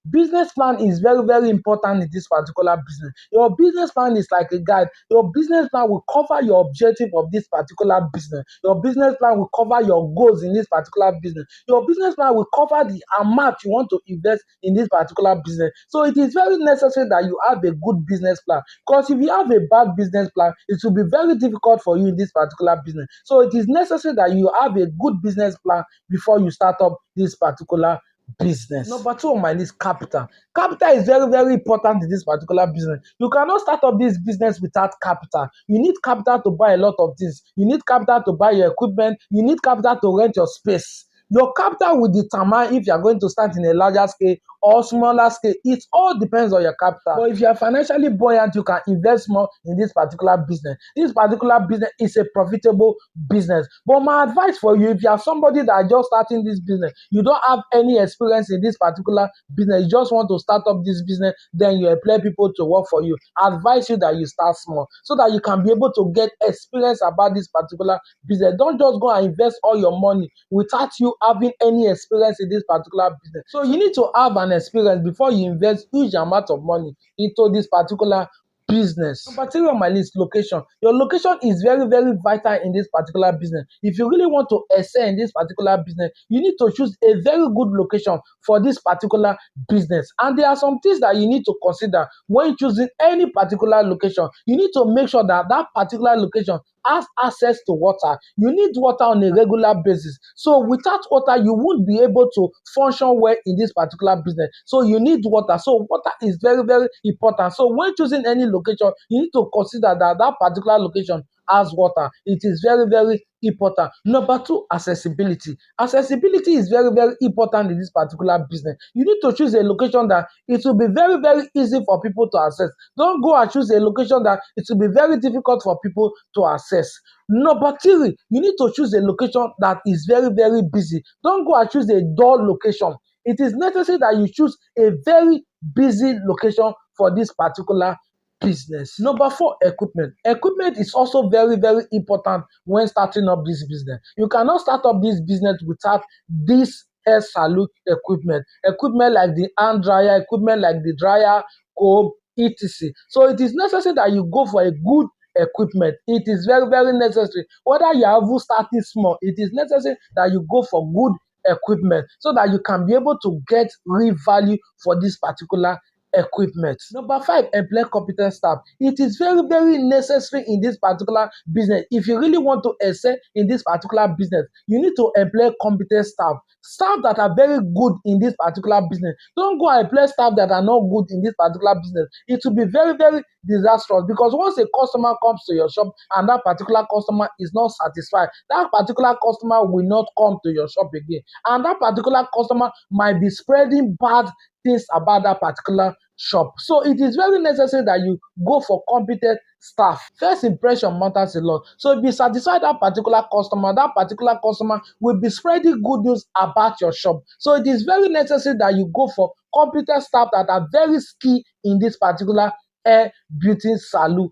business plan is very, very important in this particular business. Your business plan is like a guide. Your business plan will cover your objective of this particular business. Your business plan will cover your goals in this particular business. Your business plan will cover the amount you want to invest in this particular business. So it is very necessary that you have a good business plan, because if you have a bad business plan, it will be very difficult for you in this particular business. So it is necessary that you have a good business plan before you start up this particular business. Number two on my list, capital. Capital is very, very important in this particular business. You cannot start up this business without capital. You need capital to buy a lot of things. You need capital to buy your equipment. You need capital to rent your space. Your capital will determine if you are going to start in a larger scale or smaller scale. It all depends on your capital. But if you are financially buoyant, you can invest more in this particular business. This particular business is a profitable business. But my advice for you, if you are somebody that is just starting this business, you don't have any experience in this particular business, you just want to start up this business, then you employ people to work for you, I advise you that you start small so that you can be able to get experience about this particular business. Don't just go and invest all your money without you having any experience in this particular business. So you need to have an experience before you invest huge amount of money into this particular business. Number three on my list, location. Your location is very, very vital in this particular business. If you really want to excel in this particular business, you need to choose a very good location for this particular business. And there are some things that you need to consider when choosing any particular location. You need to make sure that that particular location has access to water. You need water on a regular basis. So without water, you won't be able to function well in this particular business. So you need water. So water is very, very important. So when choosing any location, you need to consider that that particular location has water. It is very, very important. Number two, accessibility. Accessibility is very, very important in this particular business. You need to choose a location that it will be very, very easy for people to access. Don't go and choose a location that it will be very difficult for people to access. Number three, you need to choose a location that is very, very busy. Don't go and choose a dull location. It is necessary that you choose a very busy location for this particular business. Number four, equipment. Equipment is also very, very important when starting up this business. You cannot start up this business without this hair salon equipment. Equipment like the hand dryer, equipment like the dryer, comb, etc. So it is necessary that you go for a good equipment. It is very, very necessary. Whether you are even starting small, it is necessary that you go for good equipment so that you can be able to get real value for this particular equipment. Number five, employ competent staff. It is very, very necessary in this particular business. If you really want to excel in this particular business, you need to employ competent staff. Staff that are very good in this particular business. Don't go and employ staff that are not good in this particular business. It will be very, very disastrous, because once a customer comes to your shop and that particular customer is not satisfied, that particular customer will not come to your shop again, and that particular customer might be spreading bad things about that particular shop. So it is very necessary that you go for competent staff. First impression matters a lot. So if you satisfy that particular customer will be spreading good news about your shop. So it is very necessary that you go for competent staff that are very skilled in this particular hair beauty salon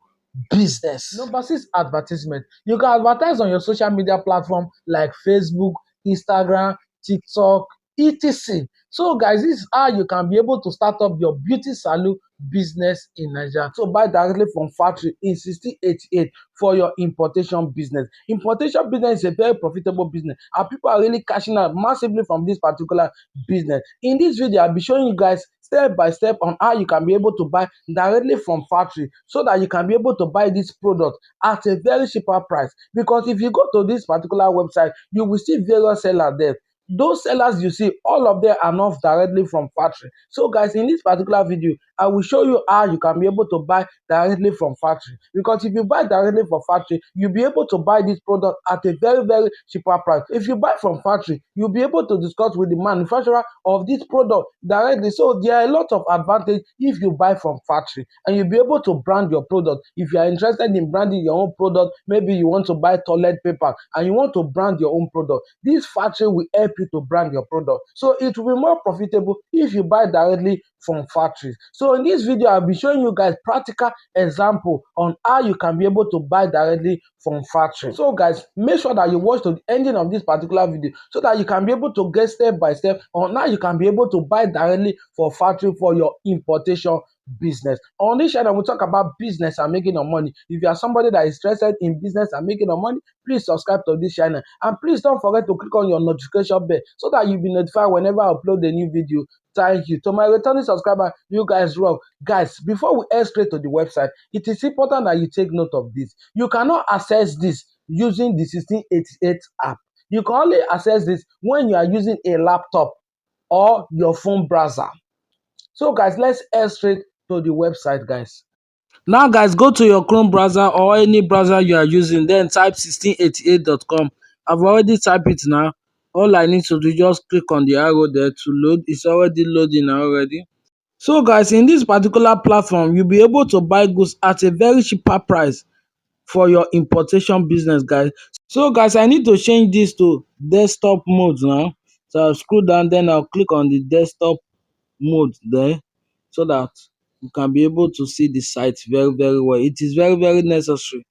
business. Number six, advertisement. You can advertise on your social media platform like Facebook, Instagram, TikTok, etc. So guys, this is how you can be able to start up your beauty salon business in Nigeria. So buy directly from factory in 1688 for your importation business. Importation business is a very profitable business, and people are really cashing out massively from this particular business. In this video, I'll be showing you guys step by step on how you can be able to buy directly from factory, so that you can be able to buy this product at a very cheaper price. Because if you go to this particular website, you will see various sellers there. Those sellers you see, all of them are not directly from factory. So guys, in this particular video, I will show you how you can be able to buy directly from factory. Because if you buy directly from factory, you'll be able to buy this product at a very cheaper price. If you buy from factory, you'll be able to discuss with the manufacturer of this product directly. So there are a lot of advantage if you buy from factory, and you'll be able to brand your product. If you are interested in branding your own product, maybe you want to buy toilet paper and you want to brand your own product, this factory will help you to brand your product. So it will be more profitable if you buy directly from factories. So in this video, I'll be showing you guys practical example on how you can be able to buy directly from factory. So guys, make sure that you watch to the ending of this particular video, so that you can be able to get step by step on how you can be able to buy directly for factory for your importation business. On this channel, we talk about business and making of money. If you are somebody that is interested in business and making of money, please subscribe to this channel, and please don't forget to click on your notification bell, so that you'll be notified whenever I upload a new video. Thank you. To my returning subscriber, you guys rock. Guys, before we head straight to the website, it is important that you take note of this. You cannot access this using the 1688 app. You can only access this when you are using a laptop or your phone browser. So guys, let's head straight to the website, guys. Now guys, go to your Chrome browser or any browser you are using, then type 1688.com. I've already typed it now. All I need to do is just click on the arrow there to load. It's already loading already. So guys, in this particular platform, you'll be able to buy goods at a very cheaper price for your importation business, guys. So guys, I need to change this to desktop mode now. So I'll scroll down, then I'll click on the desktop mode there, so that you can be able to see the site very well. It is very necessary,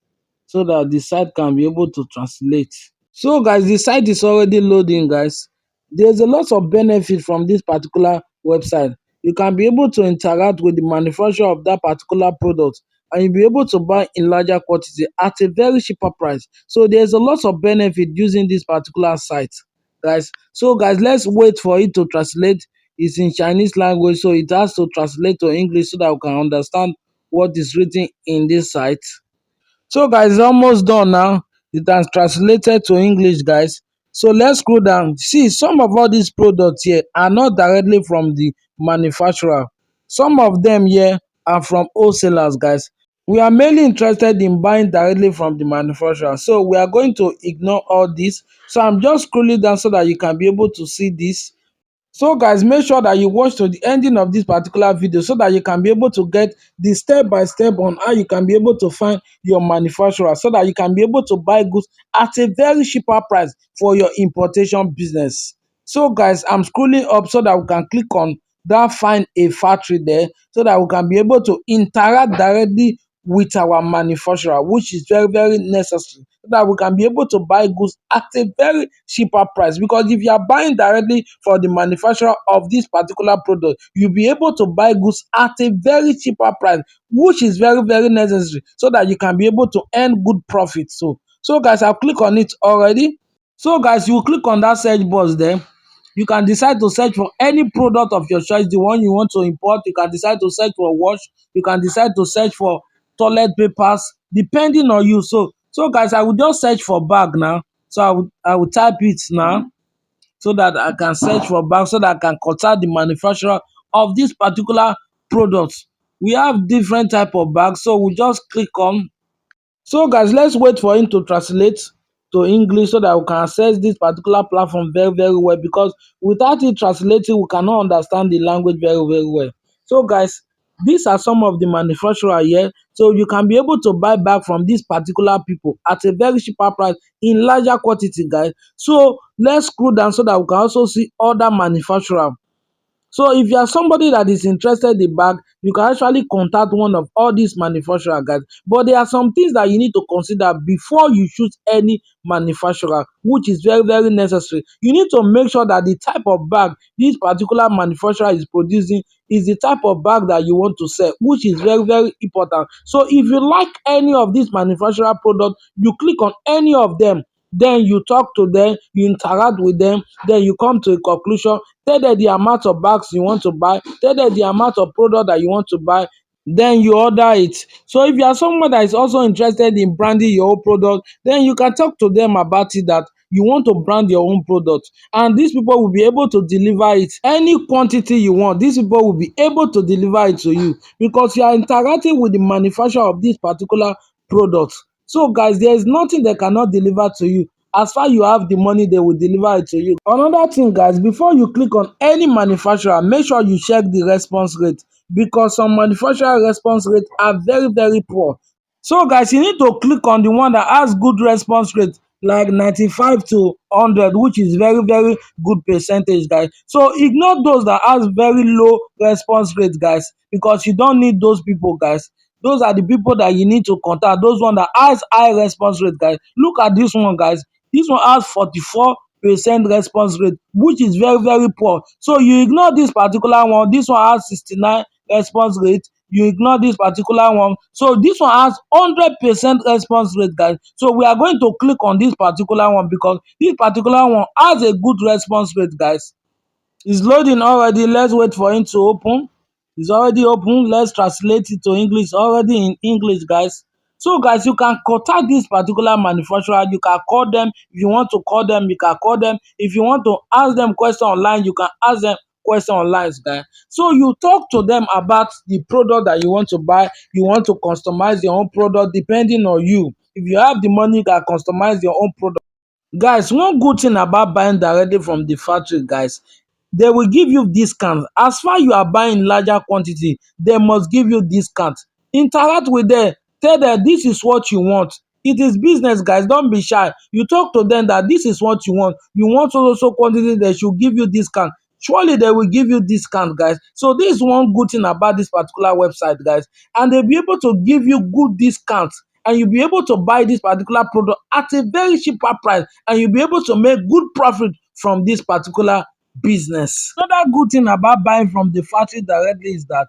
so that the site can be able to translate. So guys, the site is already loading, guys. There's a lot of benefit from this particular website. You can be able to interact with the manufacturer of that particular product, and you'll be able to buy in larger quantity at a very cheaper price. So there's a lot of benefit using this particular site, guys. So guys, let's wait for it to translate. It's in Chinese language, so it has to translate to English so that we can understand what is written in this site. So guys, it's almost done now. It has translated to English, guys. So let's scroll down. See, some of all these products here are not directly from the manufacturer. Some of them here are from wholesalers, guys. We are mainly interested in buying directly from the manufacturer, so we are going to ignore all this. So I'm just scrolling down so that you can be able to see this. So guys, make sure that you watch to the ending of this particular video, so that you can be able to get the step by step on how you can be able to find your manufacturer, so that you can be able to buy goods at a very cheaper price for your importation business. So guys, I'm scrolling up so that we can click on that find a factory there, so that we can be able to interact directly with our manufacturer, which is very necessary, so that we can be able to buy goods at a very cheaper price. Because if you are buying directly for the manufacturer of this particular product, you'll be able to buy goods at a very cheaper price, which is very necessary, so that you can be able to earn good profit. So guys, I'll click on it already. So guys, you click on that search box there. You can decide to search for any product of your choice, the one you want to import. You can decide to search for wash. You can decide to search for toilet papers, depending on you. So guys, I will just search for bag now. So I will type it now, so that I can search for bag, so that I can contact the manufacturer of this particular product. We have different type of bags, so we just click on. So guys, let's wait for him to translate to English, so that we can access this particular platform very well, because without it translating, we cannot understand the language very well. So guys, these are some of the manufacturer here. So you can be able to buy back from these particular people at a very cheaper price in larger quantity, guys. So let's scroll down so that we can also see other manufacturer. So if you are somebody that is interested in bag, you can actually contact one of all these manufacturer, guys. But there are some things that you need to consider before you choose any manufacturer, which is very necessary. You need to make sure that the type of bag this particular manufacturer is producing is the type of bag that you want to sell, which is very important. So if you like any of these manufacturer products, you click on any of them. Then you talk to them, you interact with them, then you come to a conclusion, tell them the amount of bags you want to buy, tell them the amount of product that you want to buy, then you order it. So if you are someone that is also interested in branding your own product, then you can talk to them about it, that you want to brand your own product, and these people will be able to deliver it any quantity you want. These people will be able to deliver it to you because you are interacting with the manufacturer of this particular product. So guys, there is nothing they cannot deliver to you. As far you have the money, they will deliver it to you. Another thing, guys, before you click on any manufacturer, make sure you check the response rate, because some manufacturer response rate are very, very poor. So guys, you need to click on the one that has good response rate, like 95 to 100, which is very, very good percentage, guys. So ignore those that has very low response rate, guys, because you don't need those people, guys. Those are the people that you need to contact. Those one that has high response rate, guys. Look at this one, guys. This one has 44% response rate, which is very, very poor. So you ignore this particular one. This one has 69 response rate. You ignore this particular one. So this one has 100% response rate, guys. So we are going to click on this particular one because this particular one has a good response rate, guys. It's loading already. Let's wait for it to open. It's already open. Let's translate it to English. Already in English, guys. So guys, you can contact this particular manufacturer. You can call them. If you want to call them, you can call them. If you want to ask them question online, you can ask them question online, guys. So you talk to them about the product that you want to buy. You want to customize your own product depending on you. If you have the money, you can customize your own product. Guys, one good thing about buying directly from the factory, guys, they will give you discount. As far you are buying larger quantity, they must give you discount. Interact with them, tell them this is what you want. It is business, guys. Don't be shy. You talk to them that this is what you want. You want so quantity, they should give you discount. Surely they will give you discount, guys. So this is one good thing about this particular website, guys, and they'll be able to give you good discounts, and you'll be able to buy this particular product at a very cheaper price, and you'll be able to make good profit from this particular business. Another good thing about buying from the factory directly is that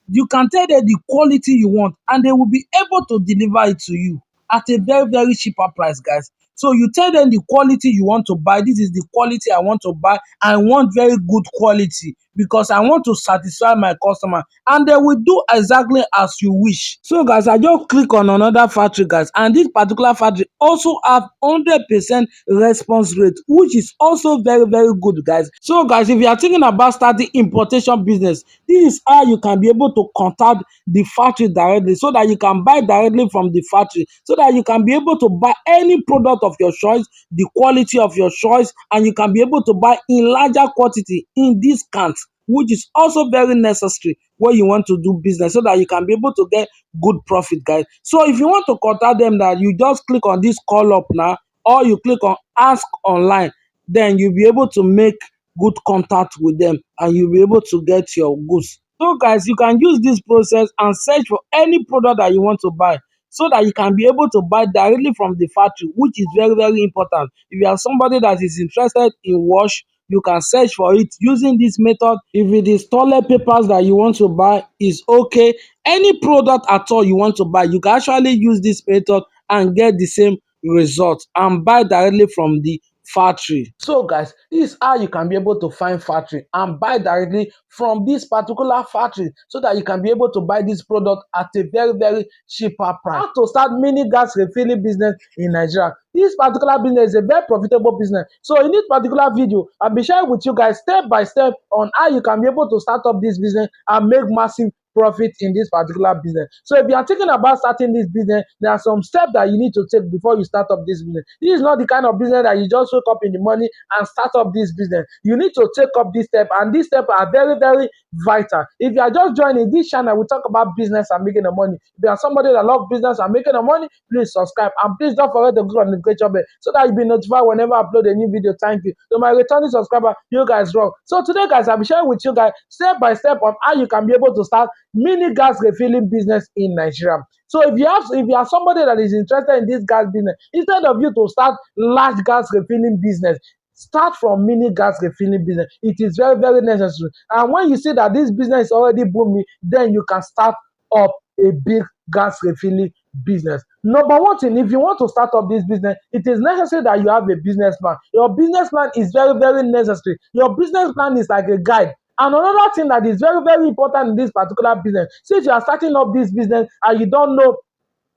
you can tell them the quality you want, and they will be able to deliver it to you at a very, very cheaper price, guys. So you tell them the quality you want to buy. This is the quality I want to buy. I want very good quality because I want to satisfy my customer, and they will do exactly as you wish. So guys, I just click on another factory, guys, and this particular factory also have 100% response rate, which is also very, very good, guys. So guys, if you are thinking about starting importation business, this is how you can be able to contact the factory directly, so that you can buy directly from the factory, so that you can be able to buy any product of your choice, the quality of your choice, and you can be able to buy in larger quantity in discount, which is also very necessary when you want to do business, so that you can be able to get good profit, guys. So if you want to contact them, that you just click on this call up now, or you click on ask online, then you'll be able to make good contact with them, and you'll be able to get your goods. So guys, you can use this process and search for any product that you want to buy, so that you can be able to buy directly from the factory, which is very, very important. If you are somebody that is interested in wash, you can search for it using this method. If it is toilet papers that you want to buy, is okay. Any product at all you want to buy, you can actually use this method and get the same result and buy directly from the factory. So guys, this is how you can be able to find factory and buy directly from this particular factory, so that you can be able to buy this product at a very, very cheaper price. How to start mini gas refilling business in Nigeria. This particular business is a very profitable business. So in this particular video, I'll be sharing with you guys step by step on how you can be able to start up this business and make massive profit in this particular business. So if you are thinking about starting this business, there are some steps that you need to take before you start up this business. This is not the kind of business that you just wake up in the morning and start up this business. You need to take up this step, and these steps are very, very vital. If you are just joining this channel, we talk about business and making the money. If you are somebody that loves business and making the money, please subscribe, and please don't forget to click on the notification bell, so that you'll be notified whenever I upload a new video. Thank you. To my returning subscriber, you guys rock. So today, guys, I'll be sharing with you guys step by step on how you can be able to start mini gas refilling business in Nigeria. So if you are somebody that is interested in this gas business, instead of you to start large gas refilling business, start from mini gas refilling business. It is very, very necessary. And when you see that this business is already booming, then you can start up a big gas refilling business. Number one thing, if you want to start up this business, it is necessary that you have a business plan. Your business plan is very, very necessary. Your business plan is like a guide. And another thing that is very, very important in this particular business, since you are starting up this business and you don't know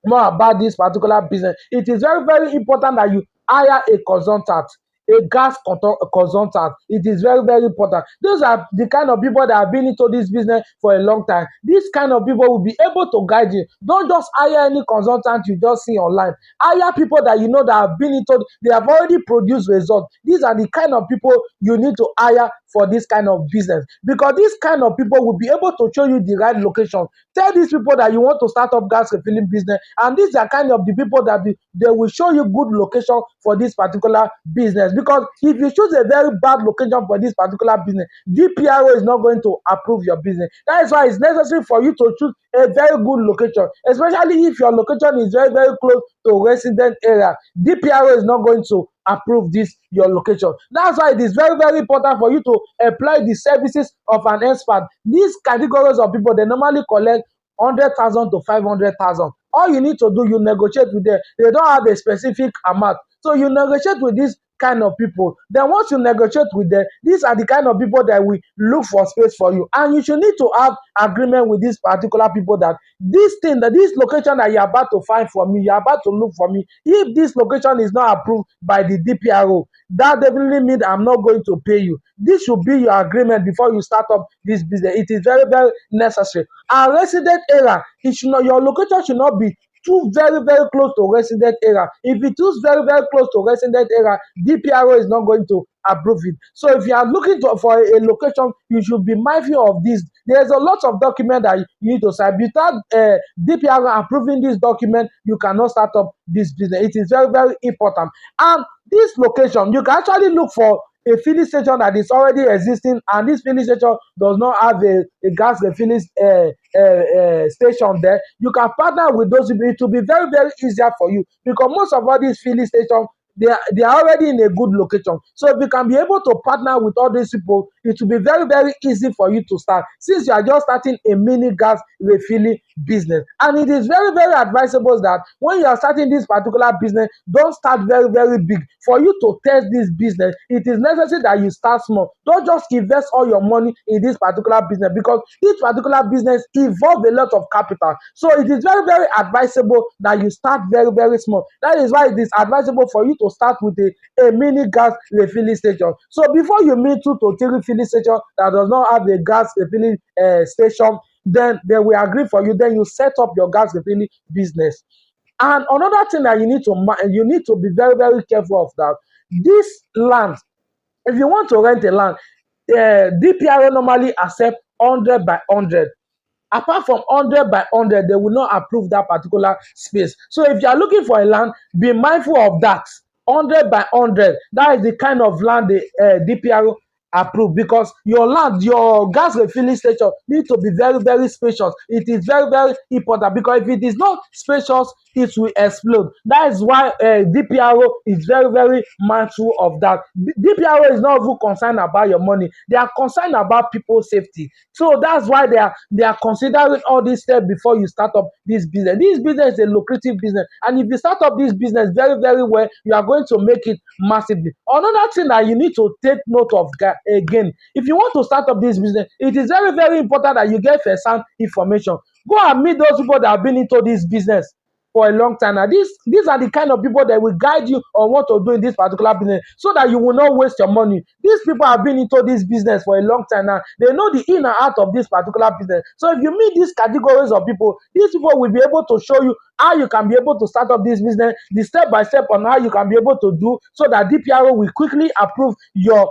more about this particular business, it is very, very important that you hire a consultant, a consultant. It is very, very important. Those are the kind of people that have been into this business for a long time. This kind of people will be able to guide you. Don't just hire any consultant you just see online. Hire people that you know that have been into, they have already produced results. These are the kind of people you need to hire for this kind of business, because this kind of people will be able to show you the right location. Tell these people that you want to start up gas refilling business, and these are kind of the people that they will show you good location for this particular business. Because if you choose a very bad location for this particular business, DPRO is not going to approve your business. That is why it's necessary for you to choose a very good location, especially if your location is very, very close to resident area. DPRO is not going to approve this your location. That's why it is very, very important for you to employ the services of an expert. These categories of people, they normally collect 100,000 to 500,000. All you need to do, you negotiate with them. They don't have a specific amount, so you negotiate with this kind of people. Then once you negotiate with them, these are the kind of people that will look for space for you, and you should need to have agreement with these particular people that this thing, that this location that you're about to find for me, you're about to look for me, if this location is not approved by the DPRO, that definitely means I'm not going to pay you. This should be your agreement before you start up this business. It is very, very necessary. And resident area, it should not, your location should not be too very, very close to resident area. If it is very, very close to resident area, DPRO is not going to approve it. So if you are looking for a location, you should be mindful of this. There's a lot of document that you need to sign. Without DPRO approving this document, you cannot start up this business. It is very, very important. And this location, you can actually look for a filling station that is already existing, and this filling station does not have a gas refilling station there. You can partner with those people. It will be very, very easier for you, because most of all these filling stations, they are already in a good location. So if you can be able to partner with all these people, it will be very, very easy for you to start, since you are just starting a mini gas refilling business. And it is very, very advisable that when you are starting this particular business, don't start very, very big. For you to test this business, it is necessary that you start small. Don't just invest all your money in this particular business, because this particular business involves a lot of capital. So it is very, very advisable that you start very, very small. That is why it is advisable for you to start with a mini gas refilling station. So before you meet 2 to 3 filling stations that does not have a gas refilling station, then they will agree for you. Then you set up your gas refilling business. And another thing that you need to be very, very careful of, that this land, if you want to rent a land, DPRO normally accept 100 by 100. Apart from 100 by 100, they will not approve that particular space. So if you are looking for a land, be mindful of that. 100 by 100, that is the kind of land the DPRO approve, because your land, your gas refilling station need to be very, very spacious. It is very, very important, because if it is not spacious, it will explode. That is why DPRO is very, very mindful of that. DPRO is not even concerned about your money. They are concerned about people's safety. So that's why they are considering all these steps before you start up this business. This business is a lucrative business, and if you start up this business very, very well, you are going to make it massively. Another thing that you need to take note of, again, if you want to start up this business, it is very, very important that you get first-hand information. Go and meet those people that have been into this business for a long time. Now, these are the kind of people that will guide you on what to do in this particular business, so that you will not waste your money. These people have been into this business for a long time now. They know the in and out of this particular business. So if you meet these categories of people, these people will be able to show you how you can be able to start up this business, the step by step on how you can be able to do, so that DPRO will quickly approve your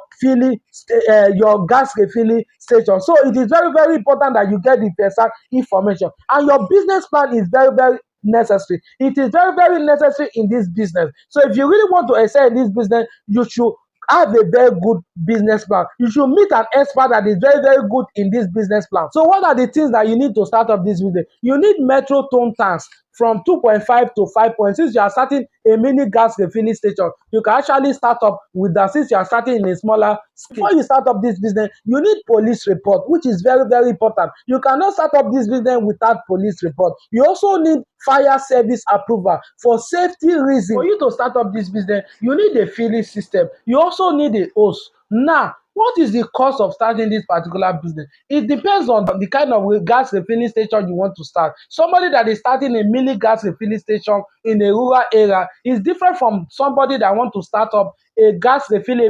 your gas refilling station. So it is very, very important that you get the first information, and your business plan is very, very necessary. It is very, very necessary in this business. So if you really want to excel in this business, you should have a very good business plan. You should meet an expert that is very, very good in this business plan. So what are the things that you need to start up this business? You need metro tone tanks from 2.5 to 5 point. Since you are starting a mini gas refilling station, you can actually start up with that. Since you are starting in a smaller, before you start up this business, you need police report, which is very, very important. You cannot start up this business without police report. You also need fire service approval for safety reasons. For you to start up this business, you need a filling system. You also need a hose. Now, what is the cost of starting this particular business? It depends on the kind of gas refilling station you want to start. Somebody that is starting a mini gas refilling station in a rural area is different from somebody that want to start up a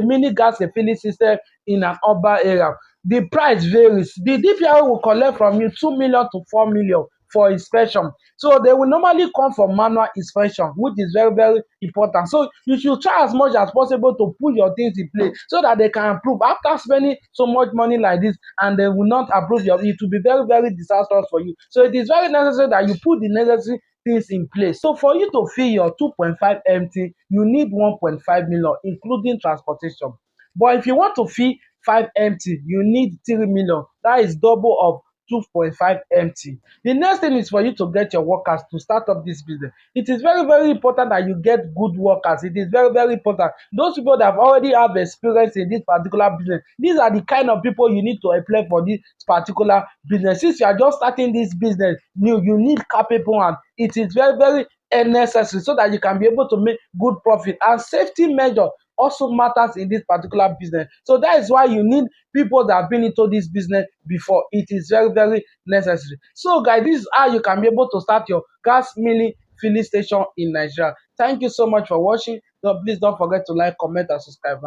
mini gas refilling system in an urban area. The price varies. The DPR will collect from you 2 million to 4 million for inspection. So they will normally come for manual inspection, which is very, very important. So you should try as much as possible to put your things in place so that they can approve. After spending so much money like this and they will not approve your, it will be very, very disastrous for you. So it is very necessary that you put the necessary things in place. So for you to fill your 2.5 MT, you need 1.5 million, including transportation. But if you want to fill 5 MT, you need 3 million. That is double of 2.5 MT. The next thing is for you to get your workers to start up this business. It is very, very important that you get good workers. It is very, very important. Those people that already have experience in this particular business, these are the kind of people you need to employ for this particular business. Since you are just starting this business new, you need capable and it is very, very necessary so that you can be able to make good profit. And safety measure also matters in this particular business. So that is why you need people that have been into this business before. It is very, very necessary. So guys, this is how you can be able to start your gas mini filling station in Nigeria. Thank you so much for watching. So please don't forget to like, comment, and subscribe.